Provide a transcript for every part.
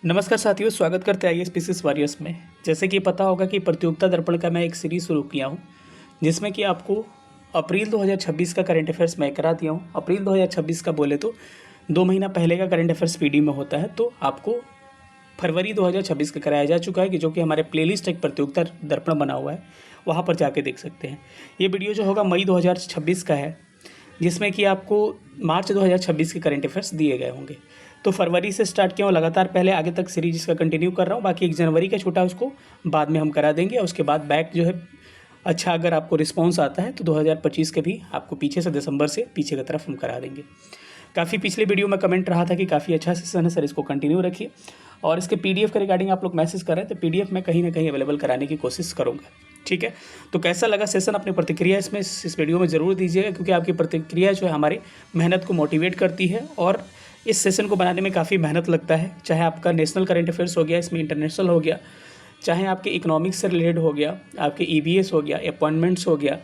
नमस्कार साथियों, स्वागत करते हैं आईएएस वॉरियर्स में। जैसे कि पता होगा कि प्रतियोगिता दर्पण का मैं एक सीरीज़ शुरू किया हूं, जिसमें कि आपको अप्रैल 2026 का करंट अफेयर्स मैं करा दिया हूं। अप्रैल 2026 का बोले तो 2 महीना पहले का करंट अफेयर्स पीडी में होता है, तो आपको फरवरी 2026 का कराया जा चुका है कि जो कि हमारे प्लेलिस्ट एक प्रतियोगिता दर्पण बना हुआ है, वहाँ पर जाके देख सकते हैं। ये वीडियो जो होगा मई 2026 का है, जिसमें कि आपको मार्च 2026 के करंट अफेयर्स दिए गए होंगे। तो फरवरी से स्टार्ट किया हूँ, लगातार पहले आगे तक सीरीज इसका कंटिन्यू कर रहा हूँ। बाकी 1 जनवरी का छोटा उसको बाद में हम करा देंगे, और उसके बाद बैक जो है अच्छा अगर आपको रिस्पॉन्स आता है तो 2025 के भी आपको पीछे से दिसंबर से पीछे की तरफ हम करा देंगे। काफ़ी पिछले वीडियो में कमेंट रहा था कि काफ़ी अच्छा सेशन है सर, इसको कंटिन्यू रखिए। और इसके पीडीएफ के रिगार्डिंग आप लोग मैसेज कर रहे हैं, तो पीडीएफ मैं कहीं ना कहीं अवेलेबल कराने की कोशिश करूँगा। ठीक है, तो कैसा लगा सेशन, अपनी प्रतिक्रिया इसमें इस वीडियो में ज़रूर दीजिएगा, क्योंकि आपकी प्रतिक्रिया जो है हमारी मेहनत को मोटिवेट करती है। और इस सेशन को बनाने में काफ़ी मेहनत लगता है, चाहे आपका नेशनल करंट अफेयर्स हो गया, इसमें इंटरनेशनल हो गया, चाहे आपके इकोनॉमिक्स से रिलेटेड हो गया, आपके ईवीएस हो गया, अपॉइंटमेंट्स हो गया,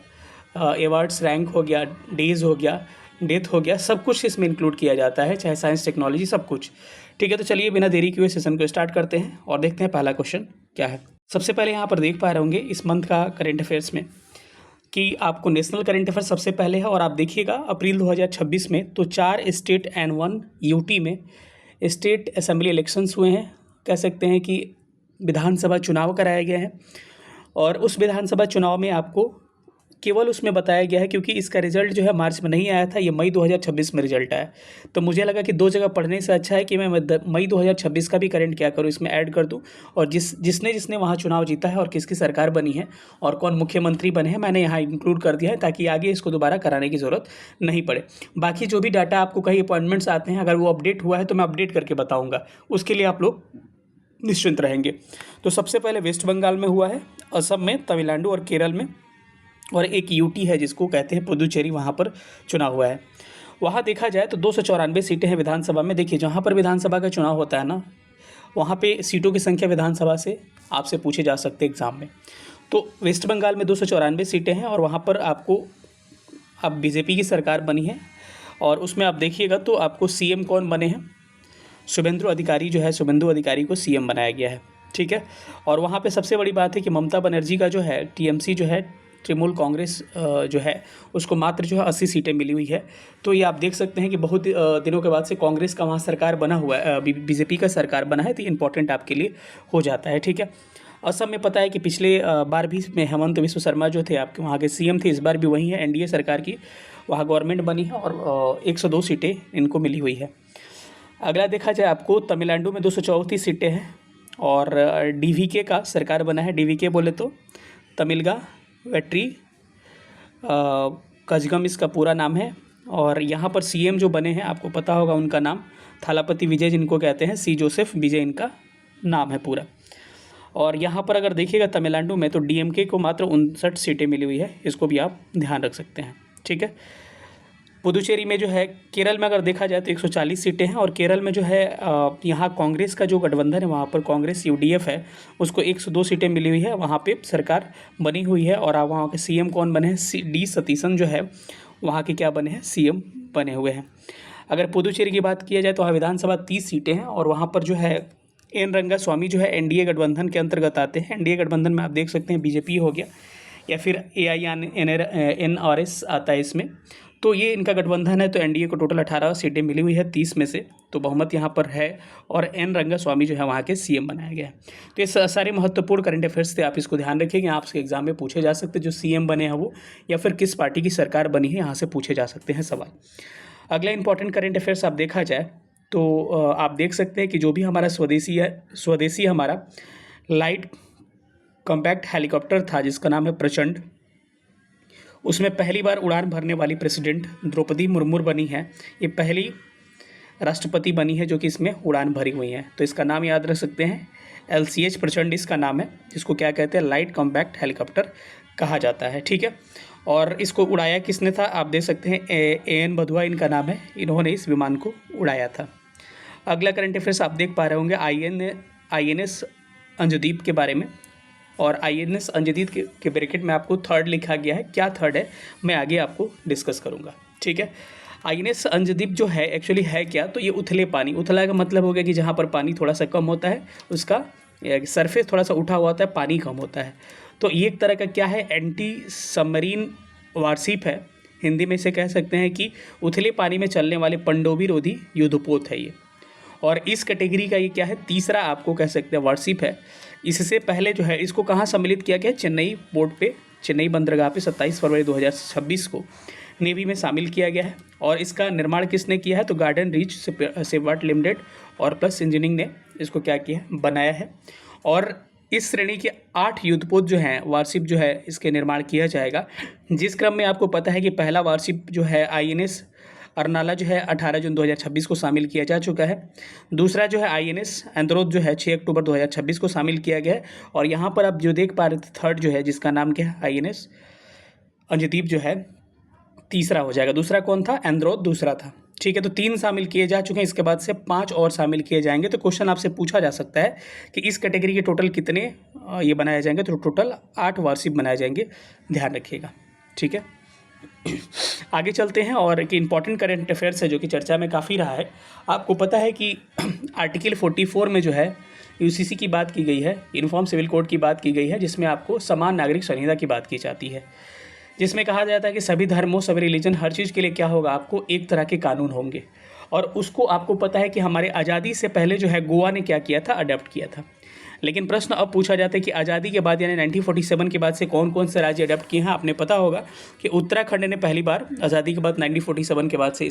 अवार्ड्स रैंक हो गया, डेज हो गया, डेथ हो गया, सब कुछ इसमें इंक्लूड किया जाता है, चाहे साइंस टेक्नोलॉजी सब कुछ। ठीक है, तो चलिए बिना देरी किए सेशन को स्टार्ट करते हैं और देखते हैं पहला क्वेश्चन क्या है। सबसे पहले यहाँ पर देख पा रहे होंगे इस मंथ का करंट अफेयर्स में कि आपको नेशनल करंट अफेयर सबसे पहले है। और आप देखिएगा अप्रैल 2026 में तो 4 स्टेट एंड 1 यूटी में स्टेट असेंबली इलेक्शंस हुए हैं। कह सकते हैं कि विधानसभा चुनाव कराए गए हैं, और उस विधानसभा चुनाव में आपको केवल उसमें बताया गया है, क्योंकि इसका रिजल्ट जो है मार्च में नहीं आया था, ये मई 2026 में रिजल्ट आया। तो मुझे लगा कि 2 जगह पढ़ने से अच्छा है कि मैं मई 2026 का भी करंट क्या करूँ, इसमें ऐड कर दूँ। और जिसने वहाँ चुनाव जीता है और किसकी सरकार बनी है और कौन मुख्यमंत्री बने हैं, मैंने यहाँ इंक्लूड कर दिया है, ताकि आगे इसको दोबारा कराने की ज़रूरत नहीं पड़े। बाकी जो भी डाटा आपको कहीं अपॉइंटमेंट्स आते हैं, अगर वो अपडेट हुआ है तो मैं अपडेट करके बताऊँगा, उसके लिए आप लोग निश्चिंत रहेंगे। तो सबसे पहले वेस्ट बंगाल में हुआ है, असम में, तमिलनाडु और केरल में, और एक यूटी है जिसको कहते हैं पुदुचेरी, वहाँ पर चुनाव हुआ है। वहाँ देखा जाए तो 294 सीटें हैं विधानसभा में। देखिए, जहाँ पर विधानसभा का चुनाव होता है ना, वहाँ पे सीटों की संख्या विधानसभा से आपसे पूछे जा सकते हैं एग्ज़ाम में। तो वेस्ट बंगाल में 294 सीटें हैं, और वहाँ पर आपको अब बीजेपी की सरकार बनी है। और उसमें आप देखिएगा तो आपको सीएम कौन बने हैं, शुभेंदु अधिकारी जो है, शुभेंदु अधिकारी को सीएम बनाया गया है। ठीक है, और वहाँ पे सबसे बड़ी बात है कि ममता बनर्जी का जो है टीएमसी जो है, तृणमूल कांग्रेस जो है, उसको मात्र जो है 80 सीटें मिली हुई है। तो ये आप देख सकते हैं कि बहुत दिनों के बाद से कांग्रेस का वहाँ सरकार बना हुआ है, बीजेपी का सरकार बना है, तो ये इंपॉर्टेंट आपके लिए हो जाता है। ठीक है, असम में पता है कि पिछले बार भी में हेमंत बिस्व शर्मा जो थे आपके वहाँ के सीएम थे, इस बार भी वही है, एनडीए सरकार की वहाँ गवर्नमेंट बनी है, और 102 सीटें इनको मिली हुई है। अगला देखा जाए आपको तमिलनाडु में 234 सीटें हैं, और डीवीके का सरकार बना है। डीवीके बोले तो तमिलगा वेट्री कजगम इसका पूरा नाम है। और यहाँ पर सीएम जो बने हैं आपको पता होगा उनका नाम थालापति विजय जिनको कहते हैं, सी जोसेफ विजय इनका नाम है पूरा। और यहाँ पर अगर देखिएगा तमिलनाडु में तो डीएमके को मात्र 59 सीटें मिली हुई है, इसको भी आप ध्यान रख सकते हैं। ठीक है, पुदुचेरी में जो है, केरल में अगर देखा जाए तो 140 सीटें हैं, और केरल में जो है यहाँ कांग्रेस का जो गठबंधन है, वहाँ पर कांग्रेस यूडीएफ है, उसको 102 सीटें मिली हुई है, वहाँ पे सरकार बनी हुई है। और वहाँ के सीएम कौन बने हैं, डी सतीशन जो है वहाँ के क्या बने हैं, सीएम बने हुए हैं। अगर पुदुचेरी की बात किया जाए तो वहाँ विधानसभा 30 सीटें हैं, और वहाँ पर जो है एन रंगास्वामी जो है एनडीए गठबंधन के अंतर्गत आते हैं। एनडीए गठबंधन में आप देख सकते हैं बीजेपी हो गया, या फिर AINRS आता है इसमें, तो ये इनका गठबंधन है। तो एनडीए को टोटल 18 सीटें मिली हुई है 30 में से, तो बहुमत यहाँ पर है, और एन रंगास्वामी जो है वहाँ के सीएम बनाया गया है। तो ये सारे महत्वपूर्ण करंट अफेयर्स थे, आप इसको ध्यान रखिएगा, आपके एग्जाम में पूछे जा सकते हैं जो सीएम बने हैं वो, या फिर किस पार्टी की सरकार बनी है, यहाँ से पूछे जा सकते हैं सवाल। अगला इंपॉर्टेंट करंट अफेयर्स आप देखा जाए तो आप देख सकते हैं कि जो भी हमारा स्वदेशी हमारा लाइट कॉम्पैक्ट हेलीकॉप्टर था जिसका नाम है प्रचंड, उसमें पहली बार उड़ान भरने वाली प्रेसिडेंट द्रौपदी मुर्मू बनी है। ये पहली राष्ट्रपति बनी है जो कि इसमें उड़ान भरी हुई है। तो इसका नाम याद रख सकते हैं, LCH प्रचंड इसका नाम है, जिसको क्या कहते हैं, लाइट कॉम्पैक्ट हेलीकॉप्टर कहा जाता है। ठीक है, और इसको उड़ाया किसने था, आप देख सकते हैं AN बधुआ इनका नाम है, इन्होंने इस विमान को उड़ाया था। अगला करंट अफेयर्स आप देख पा रहे होंगे INS अंजुदीप के बारे में, और INS अंजुदीप के ब्रैकेट में आपको थर्ड लिखा गया है, क्या थर्ड है मैं आगे आपको डिस्कस करूंगा। ठीक है, आईएनएस अंजदीप जो है एक्चुअली है क्या, तो ये उथले पानी, उथला का मतलब हो गया कि जहाँ पर पानी थोड़ा सा कम होता है, उसका सरफेस थोड़ा सा उठा हुआ होता है, पानी कम होता है। तो ये एक तरह का क्या है, एंटी सबमरीन वारशिप है। हिंदी में इसे कह सकते हैं कि उथले पानी में चलने वाले पनडुब्बी रोधी युद्धपोत है ये। और इस कैटेगरी का ये क्या है, तीसरा आपको कह सकते हैं वारशिप है। इससे पहले जो है इसको कहाँ सम्मिलित किया गया, चेन्नई पोर्ट पे, चेन्नई बंदरगाह पे 27 फरवरी 2026 को नेवी में शामिल किया गया है। और इसका निर्माण किसने किया है, तो गार्डन रीच शिपयार्ड लिमिटेड और प्लस इंजीनियरिंग ने इसको क्या किया है, बनाया है। और इस श्रेणी के 8 युद्धपोत जो हैं, वारशिप जो है इसके निर्माण किया जाएगा, जिस क्रम में आपको पता है कि पहला वारशिप जो है आईएनएस अर्नाला जो है 18 जून 2026 को शामिल किया जा चुका है। दूसरा जो है आईएनएस एंद्रोथ जो है 6 अक्टूबर 2026 को शामिल किया गया है। और यहाँ पर आप जो देख पा रहे थे थर्ड जो है, जिसका नाम क्या है आईएनएस अंजदीप जो है तीसरा हो जाएगा। दूसरा कौन था, एंद्रोथ दूसरा था। ठीक है, तो 3 शामिल किए जा चुके हैं, इसके बाद से 5 और शामिल किए जाएंगे। तो क्वेश्चन आपसे पूछा जा सकता है कि इस कैटेगरी के टोटल कितने ये बनाए जाएंगे, तो टोटल 8 वारशिप बनाए जाएंगे, ध्यान रखिएगा। ठीक है, आगे चलते हैं। और एक इंपॉर्टेंट करंट अफेयर्स है जो कि चर्चा में काफ़ी रहा है। आपको पता है कि आर्टिकल 44 में जो है यूसीसी की बात की गई है, यूनिफॉर्म सिविल कोड की बात की गई है, जिसमें आपको समान नागरिक संहिता की बात की जाती है, जिसमें कहा जाता है कि सभी धर्मों, सभी रिलीजन, हर चीज़ के लिए क्या होगा, आपको एक तरह के कानून होंगे। और उसको आपको पता है कि हमारे आज़ादी से पहले जो है गोवा ने क्या किया था, अडॉप्ट किया था। लेकिन प्रश्न अब पूछा जाता है कि आज़ादी के बाद यानी 1947 के बाद से कौन कौन से राज्य अडॉप्ट किए हैं। आपने पता होगा कि उत्तराखंड ने पहली बार आज़ादी के बाद 1947 के बाद से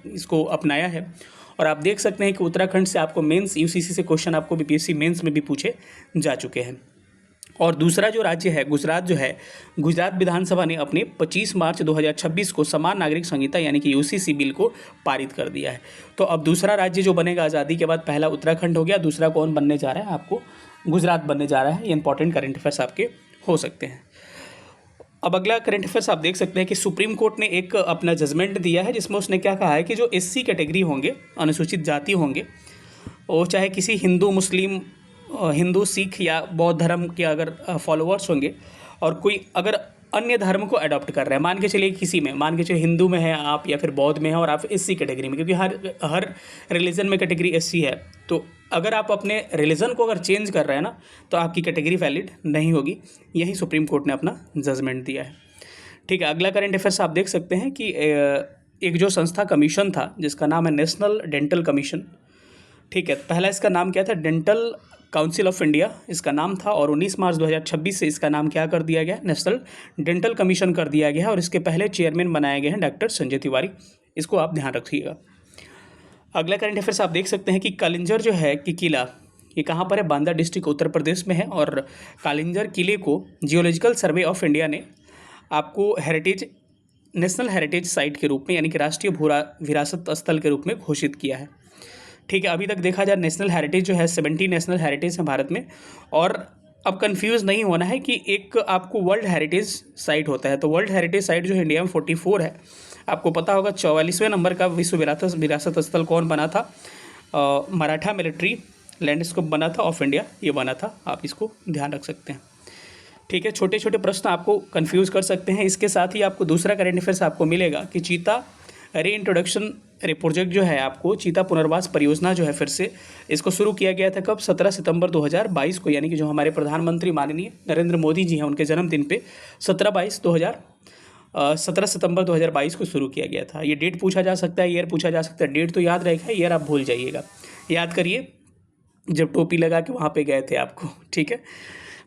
इसको अपनाया है। और आप देख सकते हैं कि उत्तराखंड से आपको मेंस यूसीसी से क्वेश्चन आपको बीपीएससी मेंस में भी पूछे जा चुके हैं। और दूसरा जो राज्य है गुजरात जो है, गुजरात विधानसभा ने अपने 25 मार्च 2026 को समान नागरिक संहिता यानी कि यूसीसी बिल को पारित कर दिया है। तो अब दूसरा राज्य जो बनेगा आज़ादी के बाद, पहला उत्तराखंड हो गया, दूसरा कौन बनने जा रहा है, आपको गुजरात बनने जा रहा है। ये इंपॉर्टेंट करंट अफेयर्स आपके हो सकते हैं। अब अगला करंट अफेयर्स आप देख सकते हैं कि सुप्रीम कोर्ट ने एक अपना जजमेंट दिया है, जिसमें उसने क्या कहा है कि जो एससी कैटेगरी होंगे, अनुसूचित जाति होंगे, वो चाहे किसी हिंदू, मुस्लिम, हिंदू, सिख या बौद्ध धर्म के अगर फॉलोअर्स होंगे और कोई अगर अन्य धर्म को अडॉप्ट कर रहे हैं, मान के चलिए किसी में, मान के चलिए हिंदू में है आप या फिर बौद्ध में है और आप एससी कैटेगरी में, क्योंकि हर रिलीजन में कैटेगरी एससी है, तो अगर आप अपने रिलीजन को अगर चेंज कर रहे हैं ना, तो आपकी कैटेगरी वैलिड नहीं होगी। यही सुप्रीम कोर्ट ने अपना जजमेंट दिया है। ठीक है, अगला करंट अफेयर्स आप देख सकते हैं कि एक जो संस्था कमीशन था जिसका नाम है नेशनल डेंटल कमीशन। ठीक है, पहला इसका नाम क्या था, डेंटल काउंसिल ऑफ इंडिया इसका नाम था। और 19 मार्च 2026 से इसका नाम क्या कर दिया गया, नेशनल डेंटल कमीशन कर दिया गया है। और इसके पहले चेयरमैन बनाए गए हैं डॉक्टर संजय तिवारी। इसको आप ध्यान रखिएगा। अगला करंट अफेयर्स आप देख सकते हैं कि कालिंजर जो है कि किला, ये कहाँ पर है, बांदा डिस्ट्रिक्ट उत्तर प्रदेश में है। और कालिंजर किले को जियोलॉजिकल सर्वे ऑफ इंडिया ने आपको हेरिटेज, नेशनल हेरिटेज साइट के रूप में यानी कि राष्ट्रीय भू विरासत स्थल के रूप में घोषित किया है। ठीक है, अभी तक देखा जाए नेशनल हेरिटेज जो है 70 नेशनल हेरिटेज है भारत में। और अब कंफ्यूज नहीं होना है कि एक आपको वर्ल्ड हेरिटेज साइट होता है, तो वर्ल्ड हेरिटेज साइट जो है इंडिया में 44 है। आपको पता होगा 44वें नंबर का विश्व विरासत स्थल कौन बना था, मराठा मिलिट्री लैंडस्केप बना था ऑफ इंडिया, ये बना था। आप इसको ध्यान रख सकते हैं। ठीक है, छोटे छोटे प्रश्न आपको कंफ्यूज कर सकते हैं। इसके साथ ही आपको दूसरा करंट अफेयर्स आपको मिलेगा कि चीता रीइंट्रोडक्शन प्रोजेक्ट जो है, आपको चीता पुनर्वास परियोजना जो है फिर से इसको शुरू किया गया था कब, 17 सितंबर 2022 को, यानी कि जो हमारे प्रधानमंत्री माननीय नरेंद्र मोदी जी हैं उनके जन्मदिन पे 17 सितंबर 2022 को शुरू किया गया था। ये डेट पूछा जा सकता है, ईयर पूछा जा सकता है। डेट तो याद रहेगा, ईयर आप भूल जाइएगा। याद करिए जब टोपी लगा के वहाँ पे गए थे आपको। ठीक है,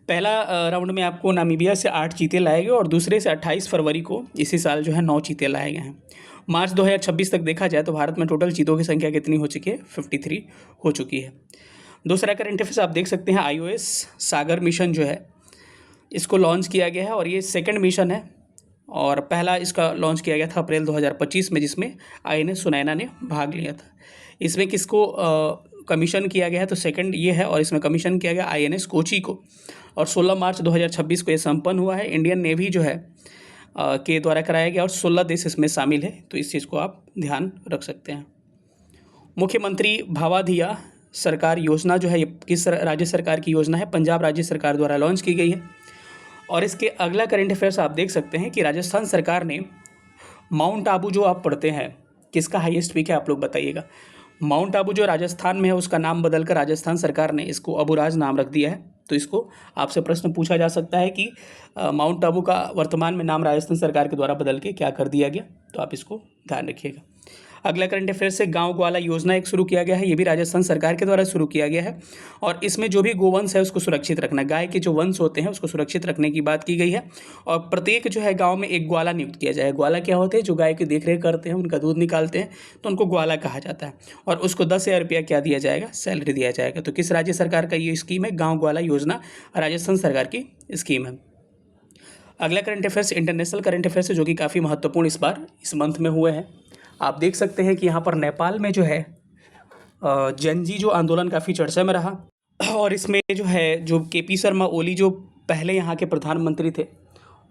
पहला राउंड में आपको नामीबिया से 8 चीते लाए गए और दूसरे से 28 फरवरी को इसी साल जो है 9 चीते लाए गए हैं। मार्च 2026 तक देखा जाए तो भारत में टोटल चीतों की संख्या कितनी हो चुकी है, 53 हो चुकी है। दूसरा करंट अफेयर्स आप देख सकते हैं, iOS सागर मिशन जो है इसको लॉन्च किया गया है और ये सेकंड मिशन है। और पहला इसका लॉन्च किया गया था अप्रैल 2025 में, जिसमें INS सुनैना ने भाग लिया था। इसमें किसको कमीशन किया गया है, तो सेकंड ये है। और इसमें कमीशन किया गया INS कोची को। और 16 मार्च 2026 को ये संपन्न हुआ है। इंडियन नेवी जो है के द्वारा कराया गया और 16 देश इसमें शामिल है, तो इस चीज़ को आप ध्यान रख सकते हैं। मुख्यमंत्री भावाधिया सरकार योजना जो है ये किस राज्य सरकार की योजना है, पंजाब राज्य सरकार द्वारा लॉन्च की गई है। और इसके अगला करंट अफेयर्स आप देख सकते हैं कि राजस्थान सरकार ने माउंट आबू जो आप पढ़ते हैं किसका हाईएस्ट पीक है आप लोग बताइएगा। माउंट आबू जो राजस्थान में है उसका नाम बदलकर राजस्थान सरकार ने इसको अबुराज नाम रख दिया है। तो इसको आपसे प्रश्न पूछा जा सकता है कि माउंट आबू का वर्तमान में नाम राजस्थान सरकार के द्वारा बदल के क्या कर दिया गया, तो आप इसको ध्यान रखिएगा। अगला करंट अफेयर से गांव ग्वाला योजना एक शुरू किया गया है, ये भी राजस्थान सरकार के द्वारा शुरू किया गया है और इसमें जो भी गोवंश है उसको सुरक्षित रखना, गाय के जो वंश होते हैं उसको सुरक्षित रखने की बात की गई है और प्रत्येक जो है गांव में एक ग्वाला नियुक्त किया जाए। ग्वाला क्या होते हैं, जो गाय की देखरेख करते हैं, उनका दूध निकालते हैं, तो उनको ग्वाला कहा जाता है और उसको 10,000 रुपया क्या दिया जाएगा, सैलरी दिया जाएगा। तो किस राज्य सरकार का ये स्कीम है, गाँव ग्वाला योजना राजस्थान सरकार की स्कीम है। अगला current affairs international current affairs है जो कि काफ़ी महत्वपूर्ण इस बार इस मंथ में हुए हैं। आप देख सकते हैं कि यहाँ पर नेपाल में जो है जेनजी जो आंदोलन काफ़ी चर्चा में रहा और इसमें जो है जो केपी शर्मा ओली जो पहले यहाँ के प्रधानमंत्री थे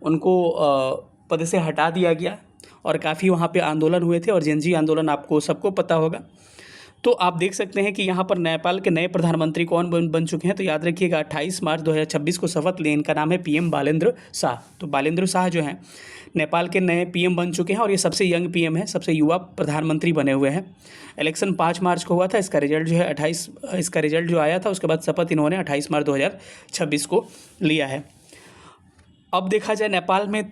उनको पद से हटा दिया गया और काफ़ी वहाँ पे आंदोलन हुए थे और जेनजी आंदोलन आपको सबको पता होगा। तो आप देख सकते हैं कि यहाँ पर नेपाल के नए प्रधानमंत्री कौन बन चुके हैं, तो याद रखिएगा 28 मार्च 2026 को शपथ लें। इनका नाम है पीएम बालेंद्र शाह। तो बालेंद्र शाह जो हैं नेपाल के नए पीएम बन चुके हैं और ये सबसे यंग पीएम है, सबसे युवा प्रधानमंत्री बने हुए हैं। इलेक्शन 5 मार्च को हुआ था, इसका रिजल्ट जो है 28 इसका रिजल्ट जो आया था उसके बाद शपथ इन्होंने 28 मार्च 2026 को लिया है। अब देखा जाए नेपाल में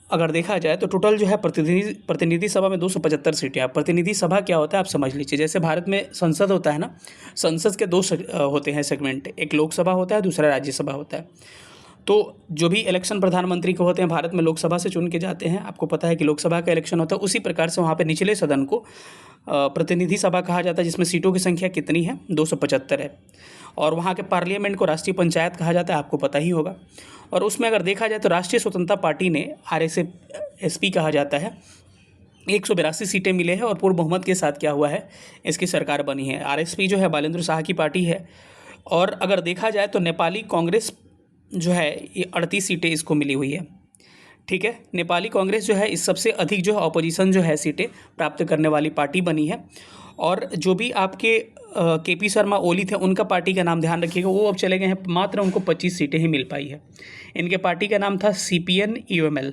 अगर देखा जाए तो टोटल जो है प्रतिनिधि सभा में 275 सीटें। अब प्रतिनिधि सभा क्या होता है आप समझ लीजिए, जैसे भारत में संसद होता है ना, संसद के दो होते हैं सेगमेंट, एक लोकसभा होता है, दूसरा राज्यसभा होता है। तो जो भी इलेक्शन प्रधानमंत्री के होते हैं भारत में लोकसभा से चुन के जाते हैं, आपको पता है कि लोकसभा का इलेक्शन होता है, उसी प्रकार से वहाँ पे निचले सदन को प्रतिनिधि सभा कहा जाता है, जिसमें सीटों की संख्या कितनी है, 275 है। और वहाँ के पार्लियामेंट को राष्ट्रीय पंचायत कहा जाता है, आपको पता ही होगा। और उसमें अगर देखा जाए तो राष्ट्रीय स्वतंत्रता पार्टी ने RSP कहा जाता है, 182 सीटें मिले हैं और पूर्ण बहुमत के साथ क्या हुआ है, इसकी सरकार बनी है। RSP जो है बालेंद्र शाह की पार्टी है। और अगर देखा जाए तो नेपाली कांग्रेस जो है ये 38 सीटें इसको मिली हुई है। ठीक है, नेपाली कांग्रेस जो है इस सबसे अधिक जो है ऑपोजिशन जो है सीटें प्राप्त करने वाली पार्टी बनी है। और जो भी आपके केपी शर्मा ओली थे उनका पार्टी का नाम ध्यान रखिएगा, वो अब चले गए हैं, मात्र उनको 25 सीटें ही मिल पाई है। इनके पार्टी का नाम था CPN UML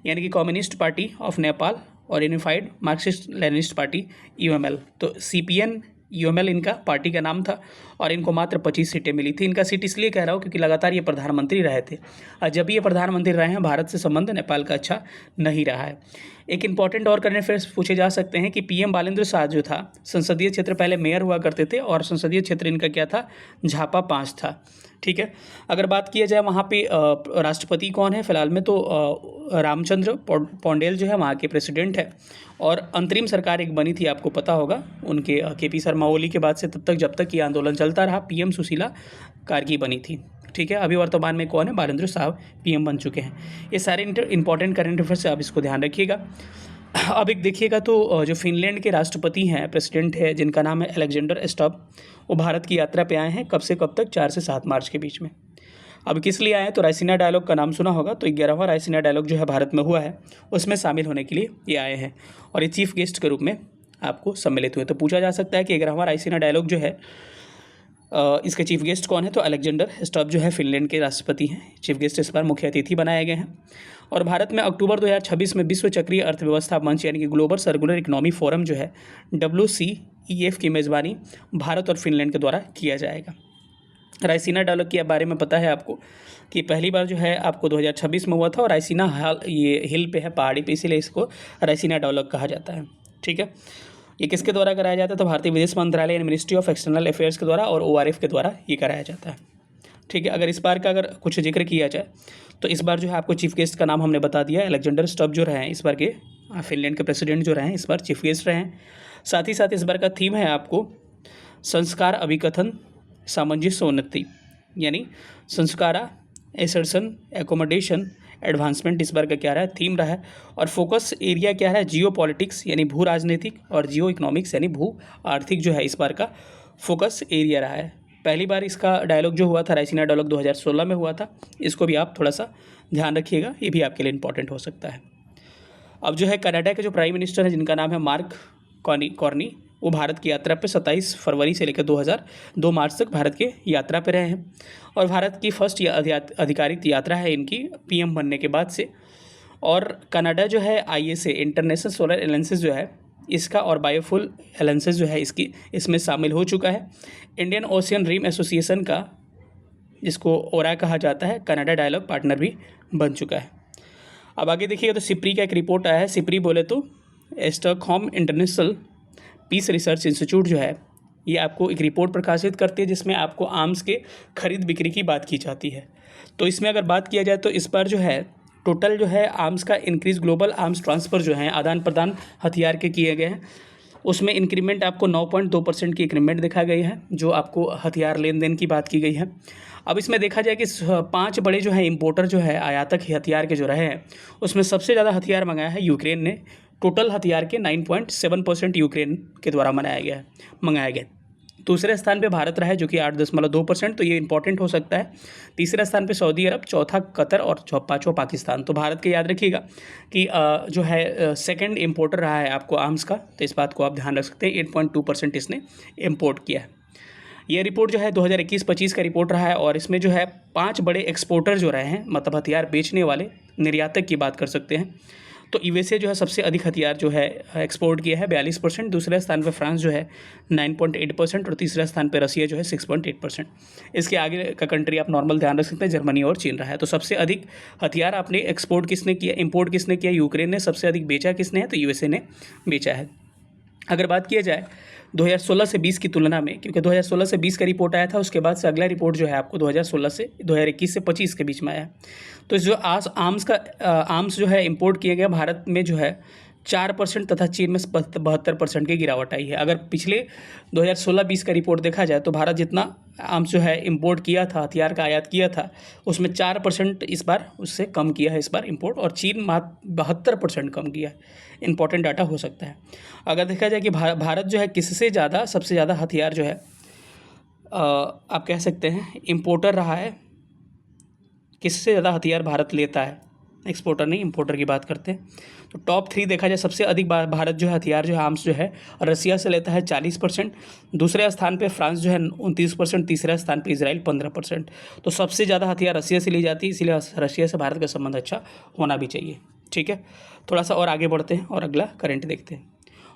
यानी कि कम्युनिस्ट पार्टी ऑफ नेपाल और unified Marxist Leninist party UML। तो CPN UML इनका पार्टी का नाम था और इनको मात्र 25 सीटें मिली थी। इनका सीट इसलिए कह रहा हूँ क्योंकि लगातार ये प्रधानमंत्री रहे थे और जब ये प्रधानमंत्री रहे हैं भारत से संबंध नेपाल का अच्छा नहीं रहा है। एक इंपॉर्टेंट और करंट अफेयर्स पूछे जा सकते हैं कि PM बालेंद्र शाह जो था संसदीय क्षेत्र पहले मेयर हुआ करते थे और संसदीय क्षेत्र इनका क्या था, झापा 5 था। ठीक है, अगर बात किया जाए वहाँ पे राष्ट्रपति कौन है फिलहाल में, तो रामचंद्र पौंडेल जो है वहाँ के प्रेसिडेंट है। और अंतरिम सरकार एक बनी थी, आपको पता होगा, उनके केपी शर्मा ओली के बाद से तब तक जब तक ये आंदोलन चलता रहा PM सुशीला कार्की बनी थी। ठीक है, अभी वर्तमान में कौन है, बालेंद्र शाह PM बन चुके हैं। ये सारे इंपॉर्टेंट करंट अफेयर्स से आप इसको ध्यान रखिएगा। अब एक देखिएगा तो जो फिनलैंड के राष्ट्रपति हैं, प्रेसिडेंट है, जिनका नाम है अलेक्जेंडर स्टब, वो भारत की यात्रा पे आए हैं। कब से कब तक, 4 से 7 मार्च के बीच में। अब किस लिए आए हैं, तो रायसीना डायलॉग का नाम सुना होगा, तो 11वां रायसीना डायलॉग जो है भारत में हुआ है उसमें शामिल होने के लिए ये आए हैं और ये चीफ गेस्ट के रूप में आपको सम्मिलित हुए। तो पूछा जा सकता है कि 11वां रायसीना डायलॉग जो है इसके चीफ गेस्ट कौन है, तो अलेक्जेंडर स्टब जो है फिनलैंड के राष्ट्रपति हैं। चीफ गेस्ट इस बार मुख्य अतिथि बनाए गए हैं। और भारत में अक्टूबर 2026 में विश्व चक्रीय अर्थव्यवस्था मंच यानी कि ग्लोबल सर्कुलर इकोनॉमी फोरम जो है WCEF की मेज़बानी भारत और फिनलैंड के द्वारा किया जाएगा। रायसीना डायलॉग के बारे में पता है आपको कि पहली बार जो है आपको 2026 में हुआ था और रायसीना ये हिल पे है, पहाड़ी पे, इसीलिए इसको रायसीना डायलॉग कहा जाता है। ठीक है, ये किसके द्वारा कराया जाता है, तो भारतीय विदेश मंत्रालय यानी मिनिस्ट्री ऑफ एक्सटर्नल अफेयर्स के द्वारा और ORF के द्वारा ये कराया जाता है। ठीक है, अगर इस बार का अगर कुछ जिक्र किया जाए तो इस बार जो है आपको चीफ गेस्ट का नाम हमने बता दिया, अलेक्जेंडर स्टब जो रहे हैं इस बार के फिनलैंड के प्रेसिडेंट जो रहे हैं इस बार चीफ गेस्ट रहे हैं। साथ ही साथ इस बार का थीम है आपको संस्कार अभिकथन सामंजस्य उन्नति यानी संस्कारा एसर्शन एकोमोडेशन एडवांसमेंट इस बार का क्या रहा है, थीम रहा है। और फोकस एरिया क्या है, जियो पॉलिटिक्स यानी भू राजनीतिक और जियो इकोनॉमिक्स यानी भू आर्थिक जो है इस बार का फोकस एरिया रहा है। पहली बार इसका डायलॉग जो हुआ था रायसीना डायलॉग 2016 में हुआ था, इसको भी आप थोड़ा सा ध्यान रखिएगा, ये भी आपके लिए इंपॉर्टेंट हो सकता है। अब जो है कनाडा के जो प्राइम मिनिस्टर हैं जिनका नाम है मार्क कॉर्नी, वो भारत की यात्रा पे 27 फरवरी से लेकर 2 मार्च तक भारत के यात्रा पे रहे हैं और भारत की फर्स्ट आधिकारिक यात्रा है इनकी PM बनने के बाद से। और कनाडा जो है ISA इंटरनेशनल सोलर एलायंसेस जो है इसका और बायोफ्यूल एलायंसेस जो है इसकी इसमें शामिल हो चुका है। इंडियन ओशियन रिम एसोसिएशन का, जिसको ओरा कहा जाता है, कनाडा डायलॉग पार्टनर भी बन चुका है। अब आगे देखिएगा तो सिप्री का एक रिपोर्ट आया है। सिप्री बोले तो Stockholm International Peace Research Institute जो है, ये आपको एक रिपोर्ट प्रकाशित करती है जिसमें आपको आर्म्स के खरीद बिक्री की बात की जाती है। तो इसमें अगर बात किया जाए तो इस बार जो है टोटल जो है आर्म्स का इंक्रीज, ग्लोबल आर्म्स ट्रांसफ़र जो है आदान प्रदान हथियार के किए गए हैं, उसमें इंक्रीमेंट आपको 9.2% की इंक्रीमेंट दिखा गई है, जो आपको हथियार लेन देन की बात की गई है। अब इसमें देखा जाए कि 5 बड़े जो है इम्पोर्टर जो है आयातक हथियार के जो रहे हैं, उसमें सबसे ज़्यादा हथियार मंगाया है यूक्रेन ने। टोटल हथियार के 9.7% यूक्रेन के द्वारा मंगाया गया। दूसरे स्थान पे भारत रहा है जो कि 8.2%, तो ये इंपॉर्टेंट हो सकता है। तीसरे स्थान पे सऊदी अरब, चौथा कतर और पाँचवा पाकिस्तान। तो भारत के याद रखिएगा कि जो है सेकंड इंपोर्टर रहा है आपको आर्म्स का, तो इस बात को आप ध्यान रख सकते हैं। 8.2% इसने इम्पोर्ट किया है। ये रिपोर्ट जो है 2021-25 का रिपोर्ट रहा है और इसमें जो है 5 बड़े एक्सपोर्टर जो रहे हैं, मतलब हथियार बेचने वाले निर्यातक की बात कर सकते हैं। तो यूएसए जो है सबसे अधिक हथियार जो है एक्सपोर्ट किया है 42%, दूसरे स्थान पे फ्रांस जो है 9.8% और तीसरे स्थान पे रसिया जो है 6.8%। इसके आगे का कंट्री आप नॉर्मल ध्यान रख सकते हैं, जर्मनी और चीन रहा है। तो सबसे अधिक हथियार आपने एक्सपोर्ट किसने किया, इंपोर्ट किसने किया, यूक्रेन ने। सबसे अधिक बेचा किसने है, तो यूएसए ने बेचा है। अगर बात किया जाए 2016 से 20 की तुलना में, क्योंकि 2016 से 20 का रिपोर्ट आया था, उसके बाद से अगला रिपोर्ट जो है आपको 2016 से 2021 से 25 के बीच में आया। तो इस जो आर्म्स जो है इंपोर्ट किए गए भारत में जो है 4% तथा चीन में 72% की गिरावट आई है। अगर पिछले 2016-20 का रिपोर्ट देखा जाए तो भारत जितना आर्म्स जो है इंपोर्ट किया था, हथियार का आयात किया था, उसमें 4% इस बार उससे कम किया है इस बार इंपोर्ट, और चीन 72% कम किया है। इंपॉर्टेंट डाटा हो सकता है। अगर देखा जाए कि भारत जो है किससे ज़्यादा, सबसे ज़्यादा हथियार जो है आप कह सकते हैं इंपोर्टर रहा है, किससे ज़्यादा हथियार भारत लेता है, एक्सपोर्टर नहीं इंपोर्टर की बात करते हैं। तो टॉप 3 देखा जाए, सबसे अधिक भारत जो है हथियार जो है आर्म्स जो है रसिया से लेता है 40%, दूसरे स्थान पे फ्रांस जो है 29%, तीसरे स्थान पे इजराइल 15%। तो सबसे ज़्यादा हथियार रसिया से ली जाती है, इसीलिए रसिया से भारत का संबंध अच्छा होना भी चाहिए। ठीक है, थोड़ा सा और आगे बढ़ते हैं और अगला करंट देखते हैं।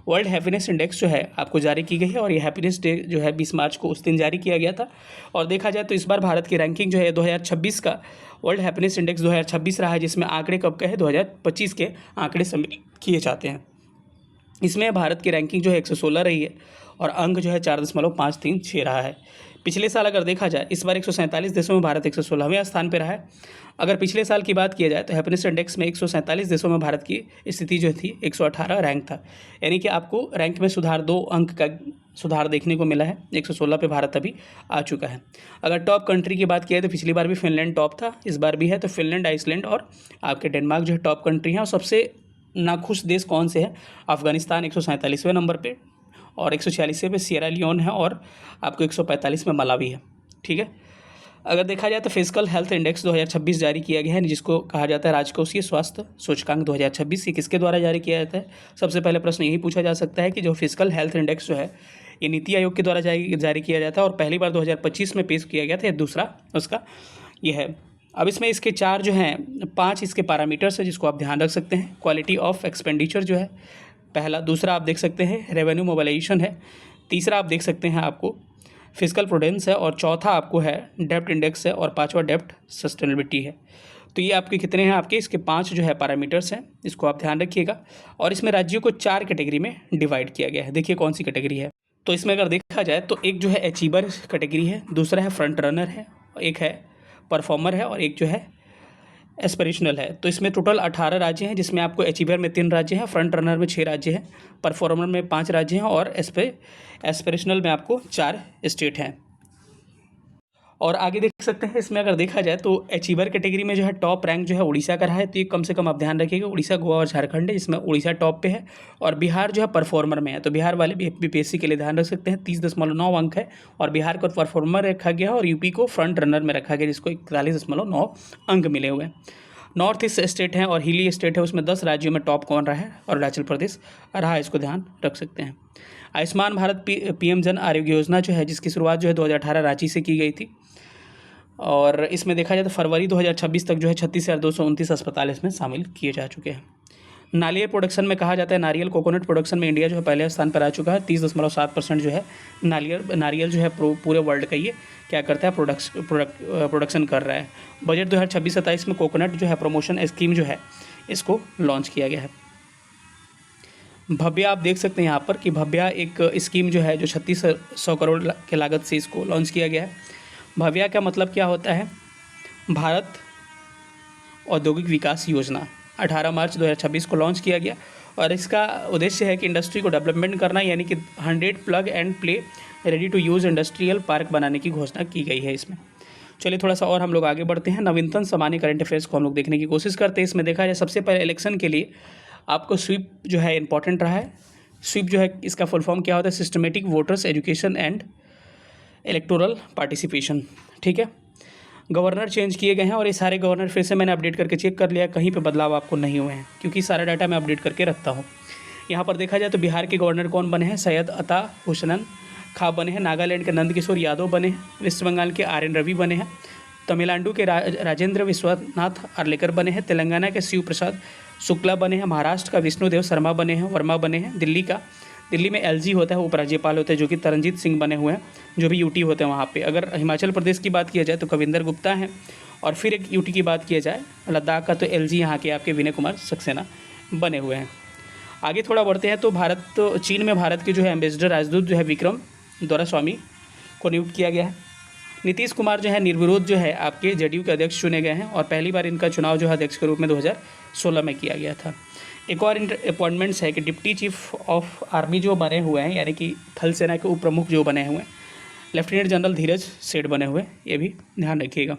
वर्ल्ड हैप्पीनेस इंडेक्स जो है आपको जारी की गई है और ये हैप्पीनेस डे जो है 20 मार्च को उस दिन जारी किया गया था। और देखा जाए तो इस बार भारत की रैंकिंग जो है 2026 का वर्ल्ड हैप्पीनेस इंडेक्स 2026 रहा है, जिसमें आंकड़े कब का है, 2025 के आंकड़े सम्मिलित किए जाते हैं। इसमें भारत की रैंकिंग जो है 116 रही है और अंक जो है 4.536 रहा है। पिछले साल अगर देखा जाए, इस बार 147 देशों में भारत 116वें स्थान पर रहा है। अगर पिछले साल की बात किया जाए तो हैप्पीनेस इंडेक्स में 147 देशों में भारत की स्थिति जो थी 118 रैंक था, यानी कि आपको रैंक में सुधार, 2 अंक का सुधार देखने को मिला है। 116 पे भारत अभी आ चुका है। अगर टॉप कंट्री की बात किया जाए तो पिछली बार भी फिनलैंड टॉप था, इस बार भी है। तो फिनलैंड, आइसलैंड और आपके डेनमार्क जो है टॉप कंट्री हैं। और सबसे नाखुश देश कौन से है, अफगानिस्तान 147वें नंबर पे और 146वें पे सिएरा लियोन है और आपको 145 में मलावी है। ठीक है, अगर देखा जाए तो फिजिकल हेल्थ इंडेक्स 2026 जारी किया गया है, जिसको कहा जाता है राजकोषीय स्वास्थ्य सूचकांक 2026। ये किसके द्वारा जारी किया जाता है? सबसे पहले प्रश्न यही पूछा जा सकता है कि जो फिजिकल हेल्थ इंडेक्स जो है ये नीति आयोग के द्वारा जारी किया जाता है और पहली बार 2025 में पेश किया गया था। दूसरा उसका ये है। अब इसमें इसके 4 जो हैं 5 इसके पैरामीटर्स है जिसको आप ध्यान रख सकते हैं। क्वालिटी ऑफ एक्सपेंडिचर जो है पहला, दूसरा आप देख सकते हैं रेवेन्यू मोबिलाइजेशन है, तीसरा आप देख सकते हैं आपको फिजिकल प्रूडेंस है और चौथा आपको है डेप्ट इंडेक्स है और पांचवा डेप्ट सस्टेनेबिलिटी है। तो ये आपके कितने हैं, आपके इसके 5 जो है पैरामीटर्स हैं, इसको आप ध्यान रखिएगा। और इसमें राज्यों को 4 कैटेगरी में डिवाइड किया गया है। देखिए कौन सी कैटेगरी है। तो इसमें अगर देखा जाए तो एक जो है अचीवर कैटेगरी है, दूसरा है फ्रंट रनर है, एक है परफॉर्मर है और एक जो है एस्पिरेशनल है। तो इसमें टोटल 18 राज्य हैं, जिसमें आपको अचीवर में 3 राज्य हैं, फ्रंट रनर में 6 राज्य हैं, परफॉर्मर में 5 राज्य हैं और एस्पिरेशनल में आपको 4 स्टेट हैं। और आगे देख सकते हैं इसमें अगर देखा जाए तो अचीवर कैटेगरी में जो है टॉप रैंक जो है उड़ीसा का रहा है। तो ये कम से कम आप ध्यान रखिएगा, उड़ीसा, गोवा और झारखंड है, जिसमें उड़ीसा टॉप पे है और बिहार जो है परफॉर्मर में है। तो बिहार वाले भी बीपीएससी के लिए ध्यान रख सकते हैं। 30.9 अंक है और बिहार को परफॉर्मर रखा गया और यूपी को फ्रंट रनर में रखा गया, जिसको 41.9 अंक मिले हुए हैं। नॉर्थ ईस्ट स्टेट है और हिली स्टेट है, उसमें 10 राज्यों में टॉप कौन रहा है, और अरुणाचल प्रदेश रहा है, इसको ध्यान रख सकते हैं। आयुष्मान भारत पीएम जन आरोग्य योजना जो है, जिसकी शुरुआत जो है 2018 रांची से की गई थी और इसमें देखा जाए तो फरवरी 2026 तक जो है 36,229 अस्पताल इसमें शामिल किए जा चुके हैं। नारियल प्रोडक्शन में कहा जाता है, नारियल कोकोनट प्रोडक्शन में इंडिया जो है पहले स्थान पर आ चुका है। 30.7% जो है नारियल जो है पूरे वर्ल्ड का ये क्या करता है, प्रोडक्शन कर रहा है। बजट 2026-27 में कोकोनट जो है प्रमोशन स्कीम जो है इसको लॉन्च किया गया है। भव्या आप देख सकते हैं यहाँ पर कि भव्या एक स्कीम जो है जो 3600 करोड़ के लागत से इसको लॉन्च किया गया है। भव्या का मतलब क्या होता है, भारत औद्योगिक विकास योजना 18 मार्च 2026 को लॉन्च किया गया और इसका उद्देश्य है कि इंडस्ट्री को डेवलपमेंट करना, यानी कि 100 plug and play ready to use industrial park बनाने की घोषणा की गई है इसमें। चलिए थोड़ा सा और हम लोग आगे बढ़ते हैं। नवीनतम सामान्य करंट अफेयर्स को हम लोग देखने की कोशिश करते हैं। इसमें देखा जाए सबसे पहले इलेक्शन के लिए आपको स्वीप जो है इंपॉर्टेंट रहा है। स्वीप जो है इसका फुल फॉर्म क्या होता है, systematic voters education and electoral participation. ठीक है, गवर्नर चेंज किए गए हैं और ये सारे गवर्नर फिर से मैंने अपडेट करके चेक कर लिया, कहीं पे बदलाव आपको नहीं हुए हैं क्योंकि सारा डाटा मैं अपडेट करके रखता हूँ। यहाँ पर देखा जाए तो बिहार के गवर्नर कौन बने हैं, सैयद अता हुसैन खां बने हैं। नागालैंड के नंदकिशोर यादव बने हैं। वेस्ट बंगाल के आर एन रवि बने हैं। तमिलनाडु के राजेंद्र विश्वनाथ आर्लेकर बने हैं। तेलंगाना के शिव प्रसाद शुक्ला बने हैं। महाराष्ट्र का विष्णुदेव शर्मा बने हैं, वर्मा बने हैं। दिल्ली में एलजी होता है, उपराज्यपाल होते हैं जो कि तरनजीत सिंह बने हुए हैं, जो भी यूटी होते हैं वहाँ पे। अगर हिमाचल प्रदेश की बात किया जाए तो कविंदर गुप्ता हैं और फिर एक यूटी की बात किया जाए लद्दाख का तो एलजी यहाँ के आपके विनय कुमार सक्सेना बने हुए हैं। आगे थोड़ा बढ़ते हैं तो चीन में भारत के जो है एम्बेसडर राजदूत जो है विक्रम दोरास्वामी को नियुक्त किया गया है। नीतीश कुमार जो है निर्विरोध जो है आपके जेडीयू के अध्यक्ष चुने गए हैं और पहली बार इनका चुनाव जो है अध्यक्ष के रूप में 2016 में किया गया था। एक और अपॉइंटमेंट्स है कि डिप्टी चीफ ऑफ आर्मी जो बने हुए हैं, यानी कि थल सेना के उप प्रमुख जो बने हुए हैं, लेफ्टिनेंट जनरल धीरज सेठ बने हुए, ये भी ध्यान रखिएगा।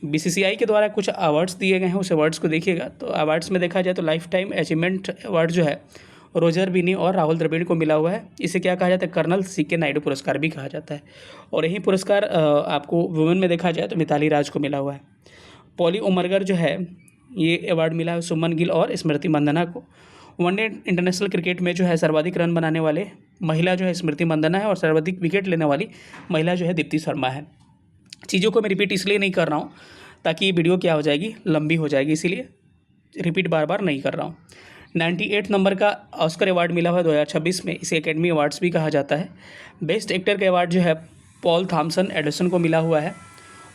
बीसीसीआई के द्वारा कुछ अवार्ड्स दिए गए हैं, उस अवार्ड्स को देखिएगा। तो अवार्ड्स में देखा जाए तो लाइफ टाइम अचीवमेंट अवार्ड जो है रोजर बिनी और राहुल द्रविड़ को मिला हुआ है। इसे क्या कहा जाता है, कर्नल सीके नायडू पुरस्कार भी कहा जाता है। और यही पुरस्कार आपको वुमेन में देखा जाए तो मिताली राज को मिला हुआ है। पॉली उमरगर जो है ये अवार्ड मिला है सुमन गिल और स्मृति मंदाना को। वनडे इंटरनेशनल क्रिकेट में जो है सर्वाधिक रन बनाने वाले महिला जो है स्मृति मंदाना है और सर्वाधिक विकेट लेने वाली महिला जो है दीप्ति शर्मा है। चीज़ों को मैं रिपीट इसलिए नहीं कर रहा हूँ ताकि ये वीडियो क्या हो जाएगी, लंबी हो जाएगी, इसीलिए रिपीट बार बार नहीं कर रहा हूँ। 98 नंबर का ऑस्कर अवार्ड मिला हुआ है 2026 में, इसे एकेडमी अवार्ड्स भी कहा जाता है। बेस्ट एक्टर का अवार्ड जो है पॉल थॉमसन एडिसन को मिला हुआ है।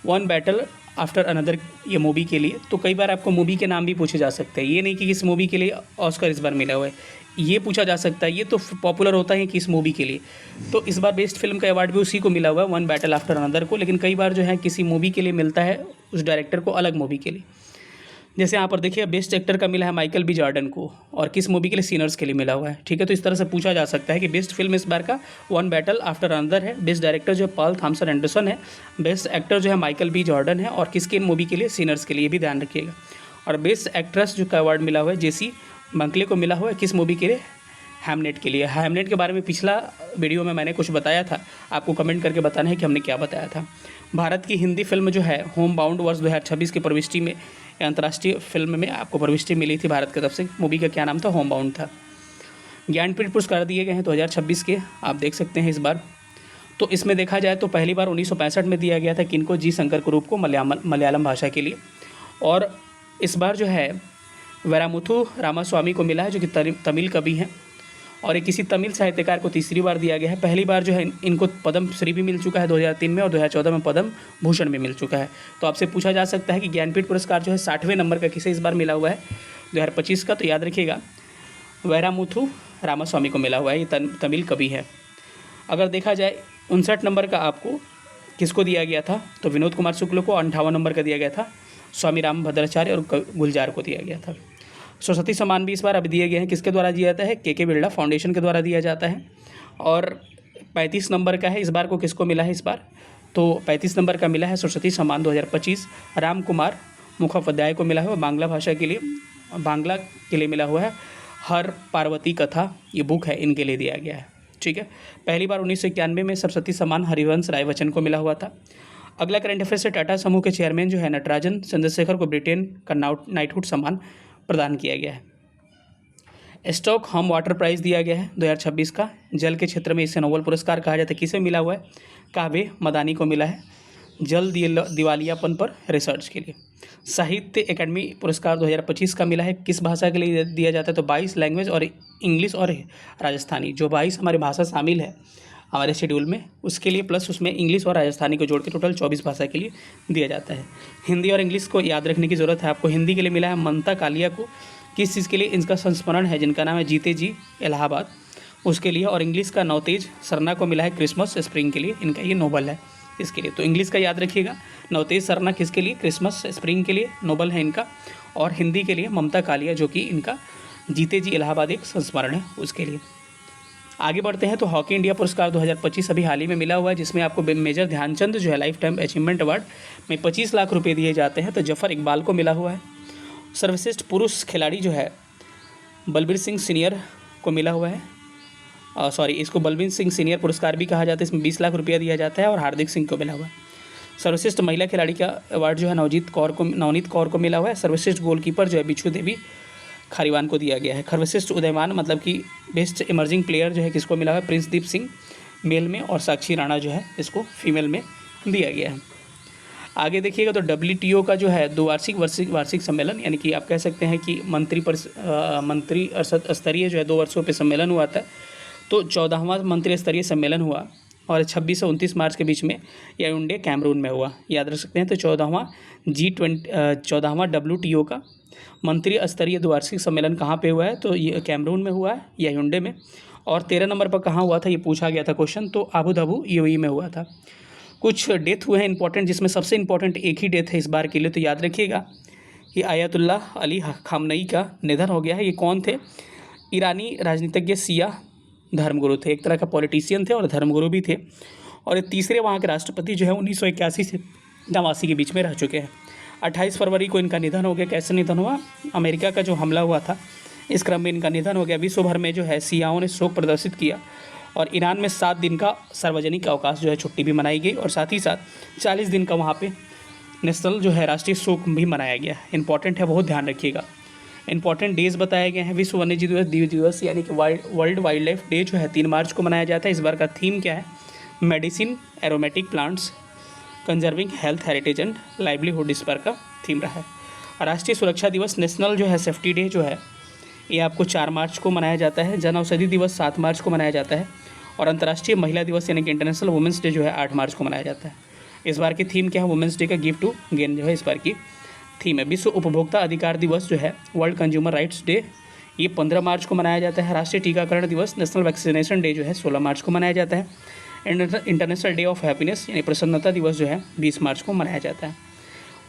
वन बैटल आफ्टर अनदर ये मूवी के लिए। तो कई बार आपको मूवी के नाम भी पूछे जा सकते हैं, ये नहीं कि किस मूवी के लिए ऑस्कर इस बार मिला हुआ है, ये पूछा जा सकता है। ये तो पॉपुलर होता है किस मूवी के लिए, तो इस बार बेस्ट फिल्म का अवार्ड भी उसी को मिला हुआ है, वन बैटल आफ्टर अनदर को। लेकिन कई बार जो है किसी मूवी के लिए मिलता है उस डायरेक्टर को अलग मूवी के लिए। जैसे यहाँ पर देखिए बेस्ट एक्टर का मिला है माइकल बी जॉर्डन को और किस मूवी के लिए, सीनर्स के लिए मिला हुआ है। ठीक है, तो इस तरह से पूछा जा सकता है कि बेस्ट फिल्म इस बार का वन बैटल आफ्टर अनदर है। बेस्ट डायरेक्टर जो है पॉल थॉमसन एंडरसन है। बेस्ट एक्टर जो है माइकल बी जॉर्डन है और किसके मूवी के लिए, सीनर्स के लिए, भी ध्यान रखिएगा। और बेस्ट एक्ट्रेस जो का अवार्ड मिला हुआ है जेसी बंकले को मिला हुआ है, किस मूवी के लिए, हैमलेट के लिए। हैमलेट के बारे में पिछला वीडियो में मैंने कुछ बताया था, आपको कमेंट करके बताना है कि हमने क्या बताया था। भारत की हिंदी फिल्म जो है होम बाउंड वर्ष 2026 की प्रविष्टि में, अंतर्राष्ट्रीय फिल्म में आपको प्रविष्टि मिली थी भारत की तरफ से। मूवी का क्या नाम था, होम बाउंड था। ज्ञानपीठ पुरस्कार दिए गए हैं 2026 के, आप देख सकते हैं इस बार। तो इसमें देखा जाए तो पहली बार 1965 में दिया गया था किनको, जी शंकर कुरूप को मलयालम भाषा के लिए। और इस बार जो है वेरामुथु रामास्वामी को मिला है जो कि तमिल कवि हैं और ये किसी तमिल साहित्यकार को तीसरी बार दिया गया है। पहली बार जो है इनको पद्म श्री भी मिल चुका है 2003 में और 2014 में पद्म भूषण भी मिल चुका है। तो आपसे पूछा जा सकता है कि ज्ञानपीठ पुरस्कार जो है 60वें नंबर का किसे इस बार मिला हुआ है 2025 का, तो याद रखिएगा वेरामुथु रामास्वामी को मिला हुआ है, ये तमिल कवि है। अगर देखा जाए 59 नंबर का आपको किसको दिया गया था, तो विनोद कुमार शुक्ल को। 58 नंबर का दिया गया था स्वामी राम भद्राचार्य और गुलजार को दिया गया था। सरस्वती सम्मान भी इस बार अब दिए गए हैं, किसके द्वारा दिया जाता है, के बिरला फाउंडेशन के द्वारा दिया जाता है। और 35 नंबर का है इस बार को, किसको मिला है इस बार, तो 35 नंबर का मिला है सरस्वती सम्मान 2025 राम कुमार मुखोपाध्याय को मिला है। बांग्ला भाषा के लिए, बांग्ला के लिए मिला हुआ है। हर पार्वती कथा ये बुक है, इनके लिए दिया गया है। ठीक है, पहली बार 1991 में सरस्वती सम्मान हरिवंश राय बच्चन को मिला हुआ था। अगला करंट अफेयर से टाटा समूह के चेयरमैन जो है नटराजन चंद्रशेखर को ब्रिटेन का नाइटहुड सम्मान प्रदान किया गया है। स्टॉक होम वाटर प्राइज़ दिया गया है 2026 का। जल के क्षेत्र में इसे नोबेल पुरस्कार कहा जाता है, किसे मिला हुआ है, काव्य मदानी को मिला है। जल दिवालियापन पर रिसर्च के लिए। साहित्य अकेडमी पुरस्कार 2025 का मिला है, किस भाषा के लिए दिया जाता है? तो 22 लैंग्वेज और इंग्लिश और राजस्थानी, जो 22 हमारी भाषा शामिल है हमारे शेड्यूल में, उसके लिए प्लस उसमें इंग्लिश और राजस्थानी को जोड़ के टोटल 24 भाषा के लिए दिया जाता है। हिंदी और इंग्लिश को याद रखने की ज़रूरत है आपको। हिंदी के लिए मिला है ममता कालिया को, किस चीज़ के लिए? इनका संस्मरण है जिनका नाम है जीते जी इलाहाबाद, उसके लिए। और इंग्लिश का नवतेज सरना को मिला है क्रिसमस स्प्रिंग के लिए, इनका ये नोबल है इसके लिए। तो इंग्लिश का याद रखिएगा, नवतेज सरना किसके लिए? क्रिसमस स्प्रिंग के लिए नोबल है इनका। और हिंदी के लिए ममता कालिया, जो कि इनका जीते जी इलाहाबाद एक संस्मरण है उसके लिए। आगे बढ़ते हैं तो हॉकी इंडिया पुरस्कार 2025 अभी हाल ही में मिला हुआ है, जिसमें आपको मेजर ध्यानचंद जो है लाइफ टाइम अचीवमेंट अवार्ड में 25 लाख रुपये दिए जाते हैं, तो जफ़र इकबाल को मिला हुआ है। सर्वश्रेष्ठ पुरुष खिलाड़ी जो है बलबीर सिंह सीनियर को मिला हुआ है, इसको बलबीर सिंह सीनियर पुरस्कार भी कहा जाता है, इसमें 20 लाख रुपया दिया जाता है और हार्दिक सिंह को मिला हुआ है। सर्वश्रेष्ठ महिला खिलाड़ी का अवार्ड जो है नवनीत कौर को मिला हुआ है। सर्वश्रेष्ठ गोलकीपर जो है बिच्छू देवी खारीवान को दिया गया है। सर्वश्रेष्ठ उदयमान मतलब कि बेस्ट इमर्जिंग प्लेयर जो है किसको मिला हुआ है? प्रिंसदीप सिंह मेल में, और साक्षी राणा जो है इसको फीमेल में दिया गया है। आगे देखिएगा तो WTO का जो है वार्षिक सम्मेलन, यानी कि आप कह सकते हैं कि मंत्री स्तरीय जो है 2 वर्षों पे सम्मेलन हुआ था, तो 14वां मंत्री स्तरीय सम्मेलन हुआ और 26 से 29 मार्च के बीच में याओंडे कैमरून में हुआ, याद रख सकते हैं। तो 14वां WTO का मंत्री स्तरीय द्विवार्षिक सम्मेलन कहाँ पे हुआ है? तो ये कैमरून में हुआ है, याओंडे में। और 13 नंबर पर कहाँ हुआ था, ये पूछा गया था क्वेश्चन, तो अबू धाबी UAE में हुआ था। कुछ डेथ हुए हैं इंपॉर्टेंट, जिसमें सबसे इंपॉर्टेंट एक ही डेथ है इस बार के लिए, तो याद रखिएगा कि आयतुल्लाह अली खामनई का निधन हो गया है। ये कौन थे? ईरानी राजनीतिज्ञ, शिया धर्मगुरु थे, एक तरह का पॉलिटिशियन थे और धर्मगुरु भी थे। और ये तीसरे वहाँ के राष्ट्रपति जो है 1981 से 89 के बीच में रह चुके हैं। 28 फरवरी को इनका निधन हो गया। कैसे निधन हुआ? अमेरिका का जो हमला हुआ था इस क्रम में इनका निधन हो गया। विश्व भर में जो है शियाओं ने शोक प्रदर्शित किया और ईरान में 7 दिन का सार्वजनिक अवकाश जो है छुट्टी भी मनाई गई, और साथ ही साथ 40 दिन का वहाँ पे नेशनल जो है राष्ट्रीय शोक भी मनाया गया। इंपॉर्टेंट है, बहुत ध्यान रखिएगा। इंपॉर्टेंट डेज बताए गए हैं। विश्व वन्यजीव दिवस यानी कि वर्ल्ड वाइल्ड लाइफ डे जो है 3 मार्च को मनाया जाता है। इस बार का थीम क्या है? Medicine, aromatic plants, conserving health heritage and livelihood, इस बार का थीम रहा है। राष्ट्रीय सुरक्षा दिवस, नेशनल जो है सेफ्टी डे जो है ये आपको 4 मार्च को मनाया जाता है। जन औषधि दिवस 7 मार्च को मनाया जाता है। और अंतर्राष्ट्रीय महिला दिवस यानी कि इंटरनेशनल वुमेंस डे जो है 8 मार्च को मनाया जाता है। इस बार की थीम क्या है? वुमेंस डे का गिव टू गेन जो है इस बार की थीम है। विश्व उपभोक्ता अधिकार दिवस जो है वर्ल्ड कंज्यूमर राइट्स डे, ये 15 मार्च को मनाया जाता है। राष्ट्रीय टीकाकरण दिवस, नेशनल वैक्सीनेशन डे जो है 16 मार्च को मनाया जाता है। इंटरनेशनल डे ऑफ हैप्पीनेस यानी प्रसन्नता दिवस जो है 20 मार्च को मनाया जाता है।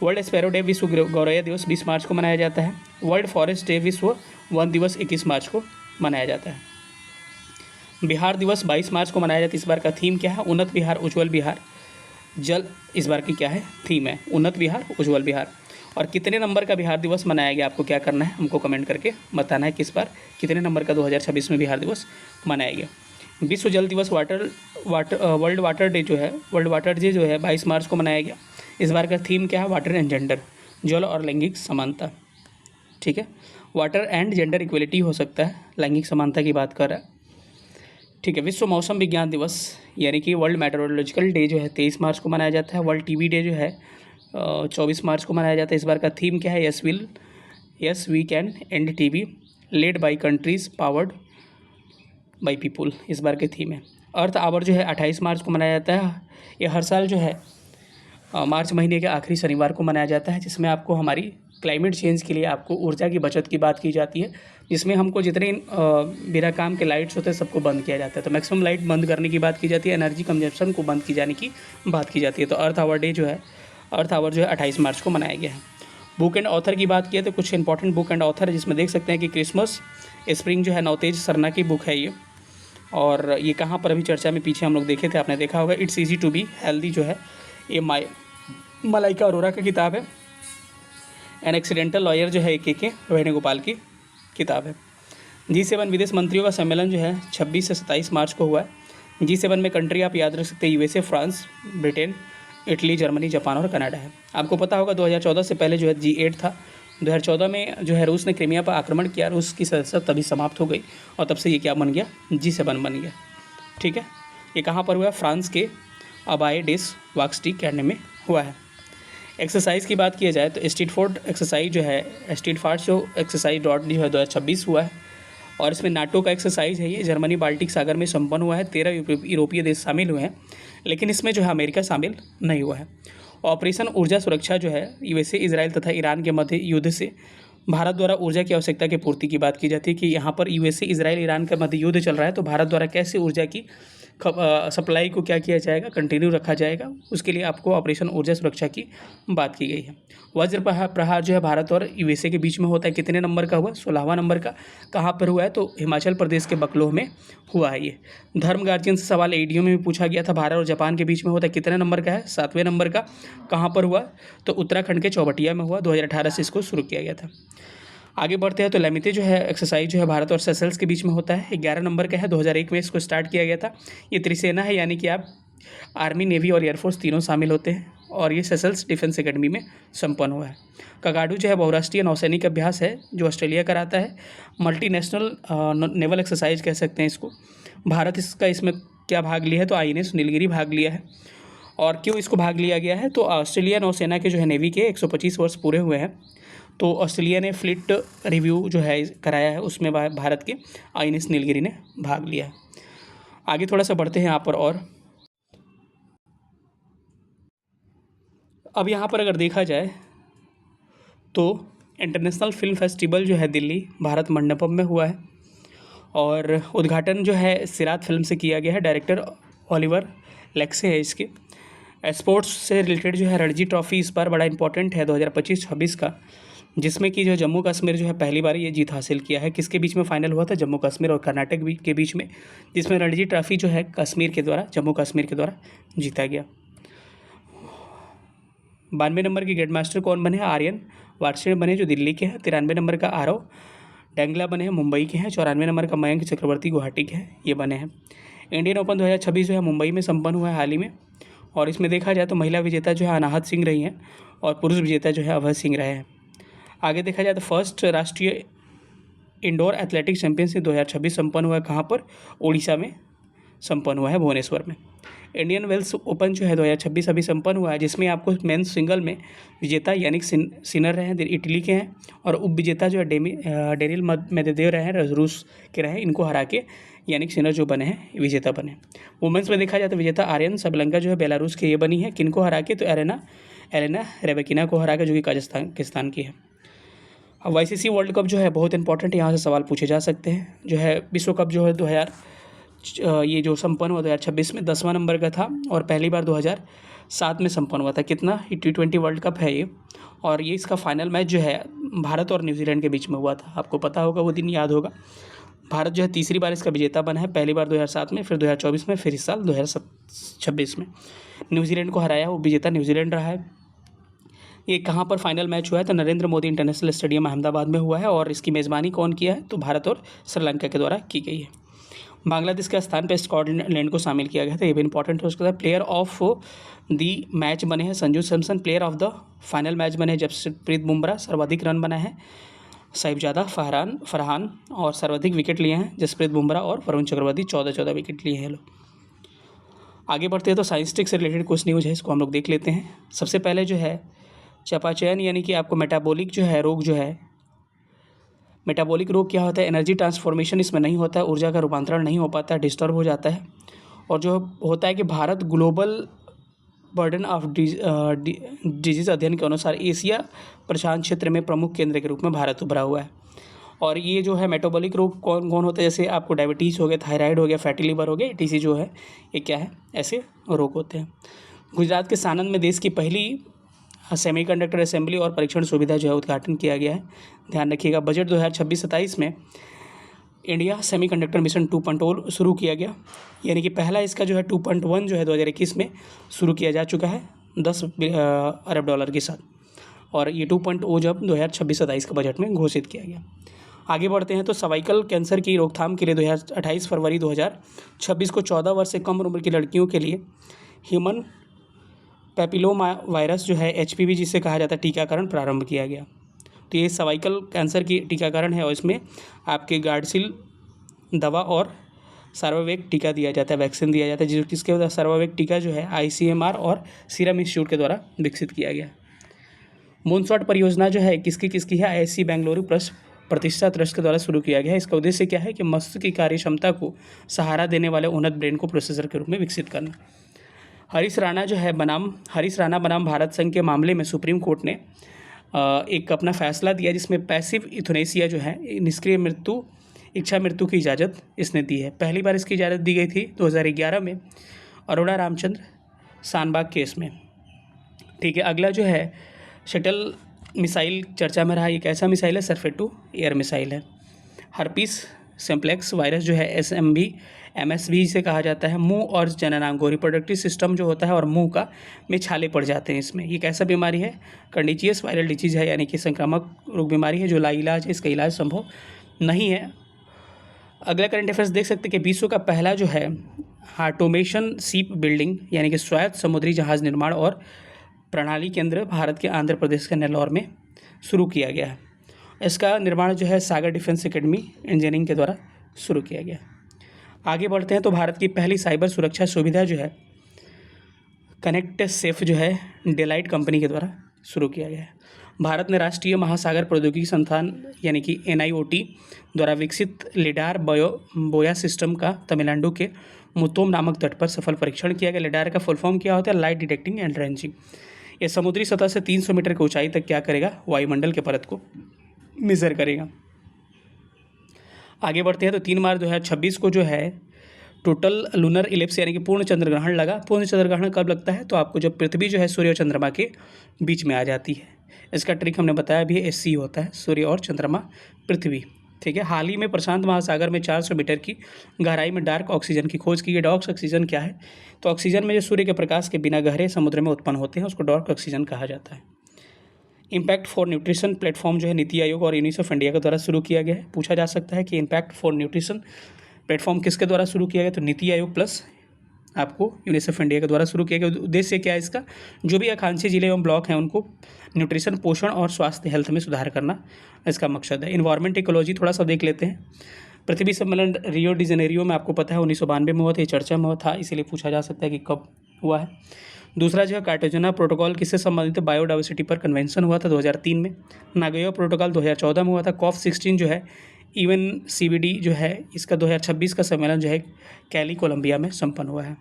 वर्ल्ड स्पैरो डे, विश्व गौरैया दिवस 20 मार्च को मनाया जाता है। वर्ल्ड फॉरेस्ट डे, विश्व वन दिवस 21 मार्च को मनाया जाता है। बिहार दिवस 22 मार्च को मनाया जाता है। इस बार का थीम क्या है? उन्नत बिहार, उज्ज्वल बिहार जल, इस बार की क्या है थीम है? उन्नत बिहार, उज्ज्वल बिहार। और कितने नंबर का बिहार दिवस मनाया गया, आपको क्या करना है? हमको कमेंट करके बताना है किस बार कितने नंबर का 2026 में बिहार दिवस मनाया गया। विश्व जल दिवस, वर्ल्ड वाटर डे जो है, वर्ल्ड वाटर डे जो है 22 मार्च को मनाया गया। इस बार का थीम क्या है? वाटर एंड जेंडर, जल और लैंगिक समानता। ठीक है, वाटर एंड जेंडर इक्वलिटी हो सकता है, लैंगिक समानता की बात कर रहा है। ठीक है। विश्व मौसम विज्ञान दिवस यानी कि वर्ल्ड मेट्रोलॉजिकल डे जो है 23 मार्च को मनाया जाता है। वर्ल्ड टीबी डे जो है 24 मार्च को मनाया जाता है। इस बार का थीम क्या है? Yes we can end TB, led by countries, powered by people, इस बार की थीम है। अर्थ आवर जो है 28 मार्च को मनाया जाता है। ये हर साल जो है मार्च महीने के आखिरी शनिवार को मनाया जाता है, जिसमें आपको हमारी क्लाइमेट चेंज के लिए आपको ऊर्जा की बचत की बात की जाती है, जिसमें हमको जितने बिना काम के लाइट्स होते हैं सबको बंद किया जाता है। तो मैक्सिमम लाइट बंद करने की बात की जाती है, एनर्जी कंजप्शन को बंद की जाने की बात की जाती है। तो अर्थ आवर जो है 28 मार्च को मनाया गया है। बुक एंड ऑथर की बात की तो कुछ इंपॉर्टेंट बुक एंड ऑथर है, जिसमें देख सकते हैं कि क्रिसमस स्प्रिंग जो है नवतेज सरना की बुक है ये, और ये कहाँ पर अभी चर्चा में पीछे हम लोग देखे थे, आपने देखा होगा। It's easy to be healthy जो है ये मलाइका अरोरा की किताब है। एन एक्सीडेंटल लॉयर जो है के वेणुगोपाल की किताब है। G7 विदेश मंत्रियों का सम्मेलन जो है 26 से 27 मार्च को हुआ है। G7 में कंट्री आप याद रख सकते हैं USA, France, Britain, Italy, Germany, Japan और कनाडा है। आपको पता होगा 2014 से पहले जो है G8 था। 2014 में जो है रूस ने क्रीमिया पर आक्रमण किया, रूस की सदस्यता तभी समाप्त हो गई और तब से ये क्या बन गया? G7 बन गया। ठीक है, ये कहाँ पर हुआ? फ्रांस के अबाए डेस वाक्सटी कैंड में हुआ है। एक्सरसाइज की बात किया जाए तो स्ट्रैटफोर्ड एक्सरसाइज जो है, स्ट्रैटफोर्ड जो एक्सरसाइज डॉट जो है 2026 हुआ है, और इसमें नाटो का एक्सरसाइज है। ये जर्मनी बाल्टिक सागर में संपन्न हुआ है। 13 यूरोपीय देश शामिल हुए हैं, लेकिन इसमें जो है अमेरिका शामिल नहीं हुआ है। ऑपरेशन ऊर्जा सुरक्षा जो है यूएसए, इजराइल तथा ईरान के मध्य युद्ध से भारत द्वारा ऊर्जा की आवश्यकता की पूर्ति की बात की जाती है कि यहाँ पर यूएसए, इजराइल, ईरान के मध्य युद्ध चल रहा है, तो भारत द्वारा कैसे ऊर्जा की सप्लाई को क्या किया जाएगा, कंटिन्यू रखा जाएगा, उसके लिए आपको ऑपरेशन ऊर्जा सुरक्षा की बात की गई है। वज्र प्रहार जो है भारत और यूएसए के बीच में होता है, कितने नंबर का हुआ? 16वां नंबर का। कहाँ पर हुआ है? तो हिमाचल प्रदेश के बकलोह में हुआ है ये। धर्म गार्जियन से सवाल एडीओ में भी पूछा गया था, भारत और जापान के बीच में होता है, कितने नंबर का है? 7वें नंबर का। कहाँ पर हुआ? तो उत्तराखंड के चौबटिया में हुआ। 2018 से इसको शुरू किया गया था। आगे बढ़ते हैं तो लेमिते जो है एक्सरसाइज जो है भारत और सेशल्स के बीच में होता है, 11 नंबर का है। 2001 में इसको स्टार्ट किया गया था। ये त्रिसेना है, यानी कि आप आर्मी, नेवी और एयरफोर्स तीनों शामिल होते हैं, और ये सेशल्स डिफेंस एकेडमी में संपन्न हुआ है। कगाडू जो है बहुराष्ट्रीय नौसैनिक अभ्यास है जो ऑस्ट्रेलिया कराता है। मल्टीनेशनल नेवल एक्सरसाइज कह सकते हैं इसको। भारत इसमें क्या भाग लिया है? तो आईएनएस नीलगिरी भाग लिया है। और क्यों इसको भाग लिया गया है? तो ऑस्ट्रेलिया नौसेना के जो है नेवी के 125 वर्ष पूरे हुए हैं, तो ऑस्ट्रेलिया ने फ्लीट रिव्यू जो है कराया है, उसमें भारत के आईएनएस नीलगिरी ने भाग लिया है। आगे थोड़ा सा बढ़ते हैं यहाँ पर। और अब यहाँ पर अगर देखा जाए तो इंटरनेशनल फिल्म फेस्टिवल जो है दिल्ली भारत मंडपम में हुआ है, और उद्घाटन जो है सिरात फिल्म से किया गया है। डायरेक्टर ओलिवर लेक्से है इसके। स्पोर्ट्स से रिलेटेड जो है रणजी ट्रॉफी इस बार बड़ा इंपॉर्टेंट है 2025-26 का, जिसमें कि जो जम्मू कश्मीर जो है पहली बार ये जीत हासिल किया है। किसके बीच में फाइनल हुआ था? जम्मू कश्मीर और कर्नाटक के बीच में, जिसमें रणजी ट्रॉफी जो है जम्मू कश्मीर के द्वारा जीता गया। 92 नंबर के ग्रैंड मास्टर कौन बने हैं? आर्यन वार्ष्णेय बने जो दिल्ली के हैं। 93 नंबर का आरव डेंगला बने हैं, मुंबई के हैं। 94 नंबर का मयंक चक्रवर्ती गुवाहाटी के हैं, ये बने हैं। इंडियन ओपन 2026 जो है मुंबई में संपन्न हुआ है हाल ही में, और इसमें देखा जाए तो महिला विजेता जो है अनाहत सिंह रही हैं, और पुरुष विजेता जो है अभय सिंह रहे हैं। आगे देखा जाए तो फर्स्ट राष्ट्रीय इंडोर एथलेटिक्स चैंपियनशिप 2026 संपन्न हुआ है। कहाँ पर? उड़ीसा में संपन्न हुआ है, भुवनेश्वर में। इंडियन वेल्स ओपन जो है 2026 अभी संपन्न हुआ है, जिसमें आपको मेंस सिंगल में विजेता यानिक सिनर रहे हैं, इटली के हैं, और उप विजेता जो है डेनिल मेदवेदेव रहे हैं, रूस के रहे हैं। इनको हरा के यानिक सिनर जो बने हैं विजेता बने। वुमेंस में देखा जाए तो विजेता आर्यन सबलंका जो है बेलारूस के ये बनी है। किनको हरा के? तो एलेना रेबेकिना को हरा के, जो कि कजाकिस्तान की है। अब वाईसीसी वर्ल्ड कप जो है बहुत इंपॉर्टेंट, यहाँ से सवाल पूछे जा सकते हैं। जो है विश्व कप जो है ये जो संपन्न हुआ 2026 में 10वां नंबर का था, और पहली बार 2007 में संपन्न हुआ था। कितना? T20 वर्ल्ड कप है ये, और ये इसका फाइनल मैच जो है भारत और न्यूजीलैंड के बीच में हुआ था। आपको पता होगा, वो दिन याद होगा। भारत जो है तीसरी बार इसका विजेता बना है, पहली बार 2007 में, फिर 2024 में, फिर इस साल 2026 में न्यूजीलैंड को हराया। वो विजेता न्यूजीलैंड रहा है। ये कहाँ पर फाइनल मैच हुआ है? तो नरेंद्र मोदी इंटरनेशनल स्टेडियम अहमदाबाद में हुआ है, और इसकी मेज़बानी कौन किया है? तो भारत और श्रीलंका के द्वारा की गई है। बांग्लादेश के स्थान पर स्कॉटलैंड को शामिल किया गया था, ये भी इंपॉर्टेंट है। उसके बाद प्लेयर ऑफ दी मैच बने हैं Sanju Samson. Player of the final match बने हैं जसप्रीत बुमराह। सर्वाधिक रन बना है साहिबजादा फरहान, और सर्वाधिक विकेट लिए हैं जसप्रीत बुमराह और वरुण चक्रवर्ती। 14 विकेट लिए हैं लोग। आगे बढ़ते हैं तो साइंटिस्टिक से रिलेटेड कुछ न्यूज़ है, इसको हम लोग देख लेते हैं। सबसे पहले जो है चयापचय यानी कि आपको मेटाबॉलिक जो है रोग जो है, मेटाबॉलिक रोग क्या होता है? एनर्जी ट्रांसफॉर्मेशन इसमें नहीं होता है, ऊर्जा का रूपांतरण नहीं हो पाता है, डिस्टर्ब हो जाता है। और जो होता है कि Bharat global burden of disease अध्ययन के अनुसार एशिया प्रशांत क्षेत्र में प्रमुख केंद्र के रूप में भारत उभरा हुआ है। और ये जो है मेटाबॉलिक रोग कौन कौन होते हैं? जैसे आपको डायबिटीज़ हो गया, थायराइड हो गया, फैटी लिवर हो गया, ETC जो है ये क्या है? ऐसे रोग होते हैं। गुजरात के सानंद में देश की पहली सेमीकंडक्टर असेंबली और परीक्षण सुविधा जो है उद्घाटन किया गया है, ध्यान रखिएगा। बजट 2026-27 में इंडिया सेमीकंडक्टर मिशन 2.0 शुरू किया गया, यानी कि पहला इसका जो है 2.1 जो है 2021 में शुरू किया जा चुका है $10 अरब के साथ, और ये 2.0 जब 2026-27 के बजट में घोषित किया गया। आगे बढ़ते हैं तो सर्वाइकल कैंसर की रोकथाम के लिए 28 फरवरी 2026 को 14 वर्ष से कम उम्र की लड़कियों के लिए ह्यूमन पैपिलोमा वायरस जो है HPV जिसे कहा जाता है टीकाकरण प्रारंभ किया गया। तो ये सर्वाइकल कैंसर की टीकाकरण है, और इसमें आपके गार्डसिल दवा और सार्वभौमिक टीका दिया जाता है, वैक्सीन दिया जाता है, जो किसके सार्वभौमिक टीका जो है ICMR और सीरम इंस्टीट्यूट के द्वारा विकसित किया गया। मूनशॉट परियोजना जो है किसकी है, IISc बेंगलुरु प्रतिष्ठा ट्रस्ट के द्वारा शुरू किया गया है। इसका उद्देश्य क्या है कि मस्तिष्क की कार्य क्षमता को सहारा देने वाले उन्नत ब्रेन को प्रोसेसर के रूप में विकसित करना। हरीश राणा बनाम भारत संघ के मामले में सुप्रीम कोर्ट ने एक अपना फैसला दिया, जिसमें पैसिव यूथनेसिया जो है, निष्क्रिय इच्छा मृत्यु की इजाज़त इसने दी है। पहली बार इसकी इजाज़त दी गई थी 2011 में अरोड़ा रामचंद्र शानबाग केस में। ठीक है, अगला जो है शटल मिसाइल चर्चा में रहा। ये कैसा मिसाइल है, सरफेस टू एयर मिसाइल है। हर्पीस सिम्प्लेक्स वायरस जो है MSV से कहा जाता है। मुंह और जननांगों रिप्रोडक्टिव सिस्टम जो होता है और मुंह का में छाले पड़ जाते हैं इसमें। ये कैसा बीमारी है, कंडीजियस वायरल डिजीज़ है, यानी कि संक्रामक रोग बीमारी है जो लाइलाज है, इसका इलाज संभव नहीं है। अगला करंट अफेयर्स देख सकते हैं कि विश्व का पहला जो है ऑटोमेशन शिप बिल्डिंग यानी कि स्वायत्त समुद्री जहाज निर्माण और प्रणाली केंद्र भारत के आंध्र प्रदेश के नेल्लौर में शुरू किया गया है। इसका निर्माण जो है सागर डिफेंस एकेडमी इंजीनियरिंग के द्वारा शुरू किया गया। आगे बढ़ते हैं तो भारत की पहली साइबर सुरक्षा सुविधा जो है कनेक्ट सेफ जो है डेलाइट कंपनी के द्वारा शुरू किया गया है। भारत ने राष्ट्रीय महासागर प्रौद्योगिकी संस्थान यानी कि NIOT द्वारा विकसित लिडार बोया सिस्टम का तमिलनाडु के मुत्तोम नामक तट पर सफल परीक्षण किया गया। लिडार का फुल फॉर्म क्या होता है, लाइट डिटेक्टिंग एंड रेंजिंग। यह समुद्री सतह से 300 मीटर की ऊंचाई तक क्या करेगा, वायुमंडल के परत को मेजर करेगा। आगे बढ़ते हैं तो 3 मार्च 2026 को जो है टोटल लूनर इलिप्स यानी कि पूर्ण चंद्र ग्रहण लगा। पूर्ण चंद्र ग्रहण कब लगता है, तो आपको जब पृथ्वी जो है सूर्य और चंद्रमा के बीच में आ जाती है। इसका ट्रिक हमने बताया भी, SC होता है, सूर्य और चंद्रमा पृथ्वी। ठीक है, हाल ही में प्रशांत महासागर में 400 मीटर की गहराई में डार्क ऑक्सीजन की खोज की गई। डार्क ऑक्सीजन क्या है, तो ऑक्सीजन में जो सूर्य के प्रकाश के बिना गहरे समुद्र में उत्पन्न होते हैं उसको डार्क ऑक्सीजन कहा जाता है। इम्पैक्ट फॉर न्यूट्रिशन प्लेटफॉर्म जो है नीति आयोग और यूनिसेफ इंडिया के द्वारा शुरू किया गया है। पूछा जा सकता है कि इम्पैक्ट फॉर न्यूट्रिशन प्लेटफॉर्म किसके द्वारा शुरू किया गया, तो नीति आयोग प्लस आपको यूनिसेफ इंडिया के द्वारा शुरू किया गया। उद्देश्य क्या है इसका, जो भी आकांक्षी जिले एवं ब्लॉक हैं उनको न्यूट्रिशन, पोषण और स्वास्थ्य हेल्थ में सुधार करना इसका मकसद है। इन्वायरमेंट इकोलॉजी थोड़ा सा देख लेते हैं। पृथ्वी सम्मेलन रियो डी जेनेरियो में आपको पता है 1992 में हुआ था, ये चर्चा में हुआ था, इसीलिए पूछा जा सकता है कि कब हुआ है। दूसरा जो है कार्टेजना प्रोटोकॉल किससे संबंधित है, बायोडाइवर्सिटी पर कन्वेंशन हुआ था 2003 में। नागोया प्रोटोकॉल 2014 में हुआ था। COP16 जो है UNCBD जो है इसका 2026 का सम्मेलन जो है कैली कोलंबिया में संपन्न हुआ है।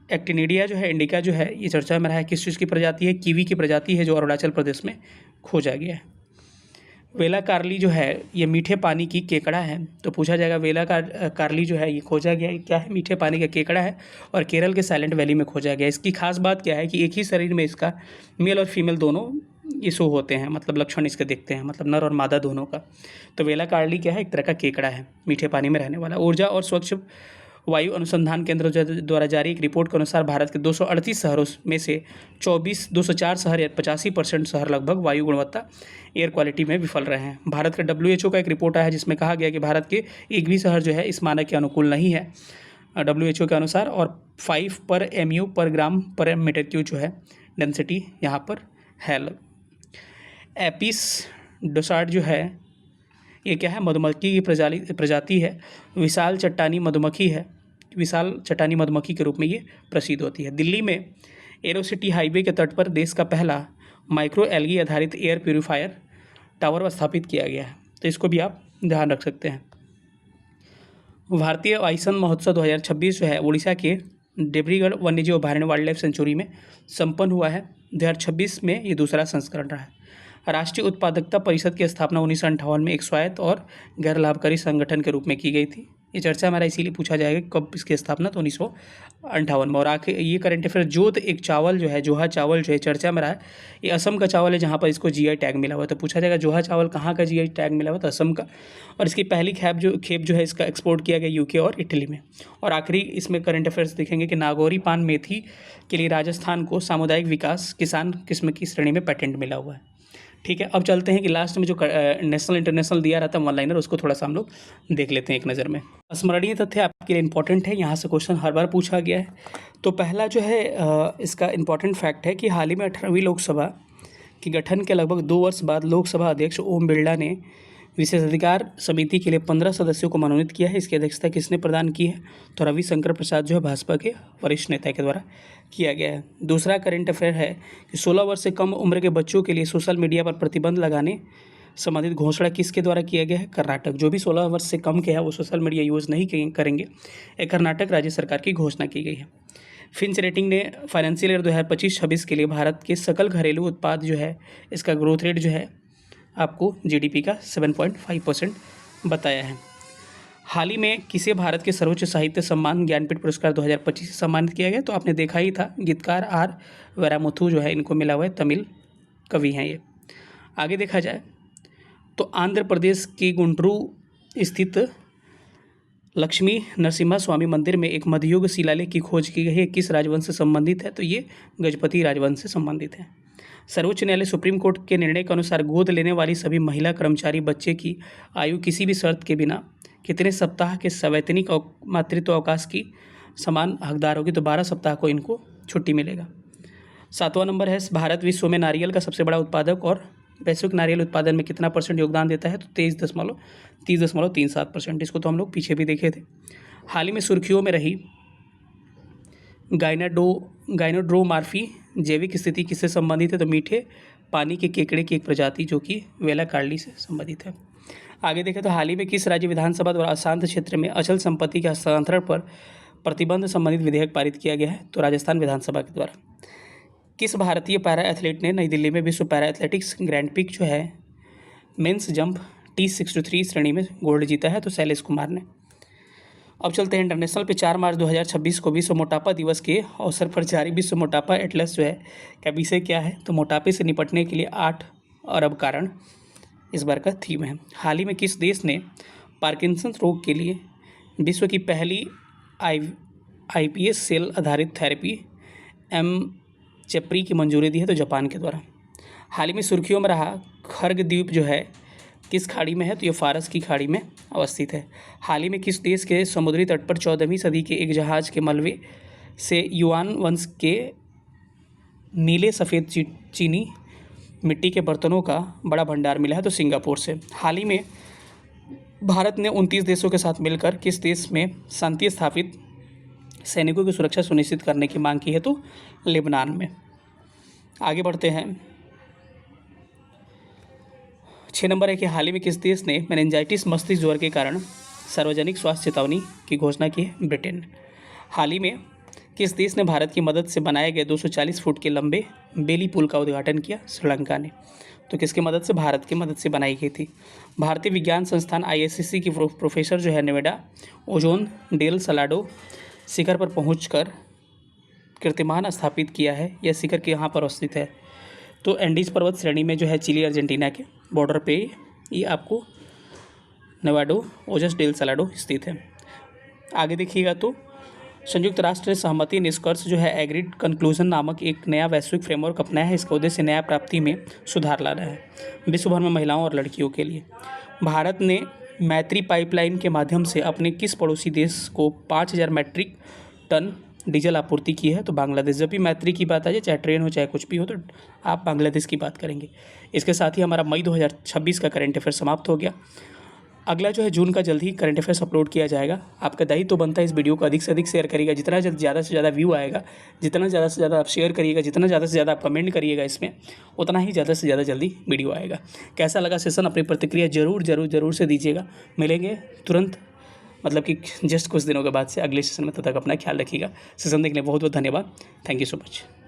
एक्टिनिडिया जो है इंडिका जो है ये चर्चा में रहा है, किस चीज़ की प्रजाति है, कीवी की प्रजाति है जो अरुणाचल प्रदेश में खोजा गया है। वेला कार्ली जो है ये मीठे पानी की केकड़ा है, तो पूछा जाएगा वेला कार्ली जो है ये खोजा गया है, क्या है, मीठे पानी का केकड़ा है और केरल के साइलेंट वैली में खोजा गया। इसकी खास बात क्या है कि एक ही शरीर में इसका मेल और फीमेल दोनों ये शो होते हैं, मतलब लक्षण इसके दिखते हैं, मतलब नर और मादा दोनों का। तो वेला कार्ली क्या है, एक तरह का केकड़ा है, मीठे पानी में रहने वाला। ऊर्जा और स्वच्छ वायु अनुसंधान केंद्र द्वारा जारी एक रिपोर्ट के अनुसार भारत के 238 शहरों में से 204 शहर या 85% शहर लगभग वायु गुणवत्ता एयर क्वालिटी में विफल रहे हैं। भारत का WHO का एक रिपोर्ट आया है जिसमें कहा गया कि भारत के एक भी शहर जो है इस मानक के अनुकूल नहीं है WHO के अनुसार, और 5 पर MU पर ग्राम पर मीटर क्यूब जो है डेंसिटी यहाँ पर है। एपिस डोसार्ड जो है ये क्या है, मधुमक्खी की प्रजाति है, विशाल चट्टानी मधुमक्खी है, विशाल चट्टानी मधुमक्खी के रूप में ये प्रसिद्ध होती है। दिल्ली में एरोसिटी हाईवे के तट पर देश का पहला माइक्रो एल्गी आधारित एयर प्यूरीफायर टावर स्थापित किया गया है, तो इसको भी आप ध्यान रख सकते हैं। भारतीय वायुसेन महोत्सव 2026 जो है उड़ीसा के देवरीगढ़ वन्यजीव अभयारण्य वाइल्ड लाइफ सेंचुरी में संपन्न हुआ है। 2026 में ये दूसरा संस्करण रहा है। राष्ट्रीय उत्पादकता परिषद की स्थापना 1958 में एक स्वायत्त और गैर लाभकारी संगठन के रूप में की गई थी। ये चर्चा हमारा इसीलिए पूछा जाएगा कब इसकी स्थापना, तो 1958 में। और आखिर ये करंट अफेयर जोत एक चावल जो है, जोहा चावल जो है चर्चा में रहा है, ये असम का चावल है जहाँ पर इसको GI टैग मिला हुआ है। तो पूछा जाएगा जोहा चावल कहाँ का GI टैग मिला हुआ, तो असम का। और इसकी पहली खेप जो है इसका एक्सपोर्ट किया गया UK और इटली में। और आखिरी इसमें करंट अफेयर्स देखेंगे कि नागौरी पान मेथी के लिए राजस्थान को सामुदायिक विकास किसान किस्म की श्रेणी में पेटेंट मिला हुआ है। ठीक है, अब चलते हैं कि लास्ट में जो नेशनल इंटरनेशनल दिया रहता है वन लाइनर, उसको थोड़ा सा हम लोग देख लेते हैं एक नज़र में। स्मरणीय तथ्य आपके लिए इंपॉर्टेंट है, यहाँ से क्वेश्चन हर बार पूछा गया है। तो पहला जो है इसका इंपॉर्टेंट फैक्ट है कि हाल ही में 18वीं लोकसभा के गठन के लगभग 2 वर्ष बाद लोकसभा अध्यक्ष ओम बिरला ने विशेषाधिकार समिति के लिए 15 सदस्यों को मनोनीत किया है। इसकी अध्यक्षता किसने प्रदान की है? तो रविशंकर प्रसाद जो है भाजपा के वरिष्ठ नेता के द्वारा किया गया है। दूसरा करंट अफेयर है कि 16 वर्ष से कम उम्र के बच्चों के लिए सोशल मीडिया पर प्रतिबंध लगाने संबंधित घोषणा किसके द्वारा किया गया है? कर्नाटक। जो भी 16 वर्ष से कम के हैं वो सोशल मीडिया यूज़ नहीं करेंगे। ये कर्नाटक राज्य सरकार की घोषणा की गई है। फिंच रेटिंग ने फाइनेंशियल ईयर 2025-26 के लिए भारत के सकल घरेलू उत्पाद जो है इसका ग्रोथ रेट जो है आपको जीडीपी का 7.5% बताया है। हाल ही में किसे भारत के सर्वोच्च साहित्य सम्मान ज्ञानपीठ पुरस्कार 2025 से सम्मानित किया गया? तो आपने देखा ही था, गीतकार आर वैरामुथु जो है इनको मिला हुआ है, तमिल कवि हैं ये। आगे देखा जाए तो आंध्र प्रदेश के गुंटूरू स्थित लक्ष्मी नरसिम्हा स्वामी मंदिर में एक मध्ययुग शिलालेख की खोज की गई है। किस राजवंश से संबंधित है? तो ये गजपति राजवंश से संबंधित है। सर्वोच्च न्यायालय सुप्रीम कोर्ट के निर्णय के अनुसार गोद लेने वाली सभी महिला कर्मचारी बच्चे की आयु किसी भी शर्त के बिना कितने सप्ताह के सवैतनिक मातृत्व अवकाश की समान हकदार होगी? तो 12 सप्ताह को इनको छुट्टी मिलेगा। 7वां नंबर है, भारत विश्व में नारियल का सबसे बड़ा उत्पादक और वैश्विक नारियल उत्पादन में कितना % योगदान देता है? तो 30.37%। इसको तो हम लोग पीछे भी देखे थे। हाल ही में सुर्खियों में रही गाइनोड्रोमार्फी जैविक स्थिति किससे संबंधित है? तो मीठे पानी के केकड़े की एक प्रजाति जो कि वेला कार्ली से संबंधित है। आगे देखें तो हाल ही में किस राज्य विधानसभा द्वारा अशांत क्षेत्र में अचल संपत्ति के हस्तांतरण पर प्रतिबंध संबंधित विधेयक पारित किया गया है? तो राजस्थान विधानसभा के द्वारा। किस भारतीय पैरा एथलीट ने नई दिल्ली में विश्व पैरा एथलेटिक्स ग्रैंड पिक जो है मेंस जंप T63 श्रेणी में गोल्ड जीता है? तो शैलेश कुमार ने। अब चलते हैं इंटरनेशनल पे। 4 मार्च 2026 को विश्व मोटापा दिवस के अवसर पर जारी विश्व मोटापा एटलस जो है का विषय क्या है? तो मोटापे से निपटने के लिए 8 अरब कारण इस बार का थीम है। हाल ही में किस देश ने पार्किंसन रोग के लिए विश्व की पहली iPS सेल आधारित थेरेपी चेप्री की मंजूरी दी है? तो जापान के द्वारा। हाल ही में सुर्खियों में रहा खर्ग द्वीप जो है किस खाड़ी में है? तो ये फारस की खाड़ी में अवस्थित है। हाल ही में किस देश के समुद्री तट पर 14वीं सदी के एक जहाज़ के मलबे से युआन वंश के नीले सफ़ेद चीनी मिट्टी के बर्तनों का बड़ा भंडार मिला है? तो सिंगापुर से। हाल ही में भारत ने 29 देशों के साथ मिलकर किस देश में शांति स्थापित सैनिकों की सुरक्षा सुनिश्चित करने की मांग की है? तो लेबनान में। आगे बढ़ते हैं। 6 नंबर है कि हाल ही में किस देश ने मेनिंजाइटिस मस्तिष्क ज्वर के कारण सार्वजनिक स्वास्थ्य चेतावनी की घोषणा की है? ब्रिटेन। हाल ही में किस देश ने भारत की मदद से बनाए गए 240 फुट के लंबे बेली पुल का उद्घाटन किया? श्रीलंका ने। तो किसकी मदद से? भारत की मदद से बनाई गई थी। भारतीय विज्ञान संस्थान IISc की प्रोफेसर जो है नोएडा ओजोन डेल सलाडो शिखर पर पहुंचकर कीर्तिमान स्थापित किया है। यह शिखर के यहाँ पर अवस्थित है? तो एंडीज पर्वत श्रेणी में जो है चिली अर्जेंटीना के बॉर्डर पे ये आपको नोवाडो ओजस डेल सलाडो स्थित है। आगे देखिएगा तो संयुक्त राष्ट्र सहमति निष्कर्ष जो है एग्रीड कंक्लूजन नामक एक नया वैश्विक फ्रेमवर्क अपनाया है। इसका उद्देश्य न्याय प्राप्ति में सुधार लाना है विश्व भर में महिलाओं और लड़कियों के लिए। भारत ने मैत्री पाइपलाइन के माध्यम से अपने किस पड़ोसी देश को 5000 मैट्रिक टन डीजल आपूर्ति की है? तो बांग्लादेश। जब भी मैत्री की बात आ जाए, चाहे ट्रेन हो चाहे कुछ भी हो, तो आप बांग्लादेश की बात करेंगे। इसके साथ ही हमारा मई 2026 का करंट अफेयर समाप्त हो गया। अगला जो है जून का जल्द ही करंट अफेयर्स अपलोड किया जाएगा। आपका दायित्व तो बनता है इस वीडियो को अधिक से अधिक शेयर करिएगा। जितना ज़्यादा से ज़्यादा व्यू आएगा, जितना ज़्यादा से ज़्यादा आप शेयर करिएगा, जितना ज़्यादा से ज़्यादा आप कमेंट करिएगा इसमें, उतना ही ज़्यादा से ज़्यादा जल्दी वीडियो आएगा। कैसा लगा सेशन? अपनी प्रतिक्रिया जरूर से दीजिएगा। मिलेंगे तुरंत, मतलब कि जस्ट कुछ दिनों के बाद से अगले सेशन में। तब तक अपना ख्याल रखिएगा। सेशन देखने बहुत बहुत धन्यवाद। Thank you so much.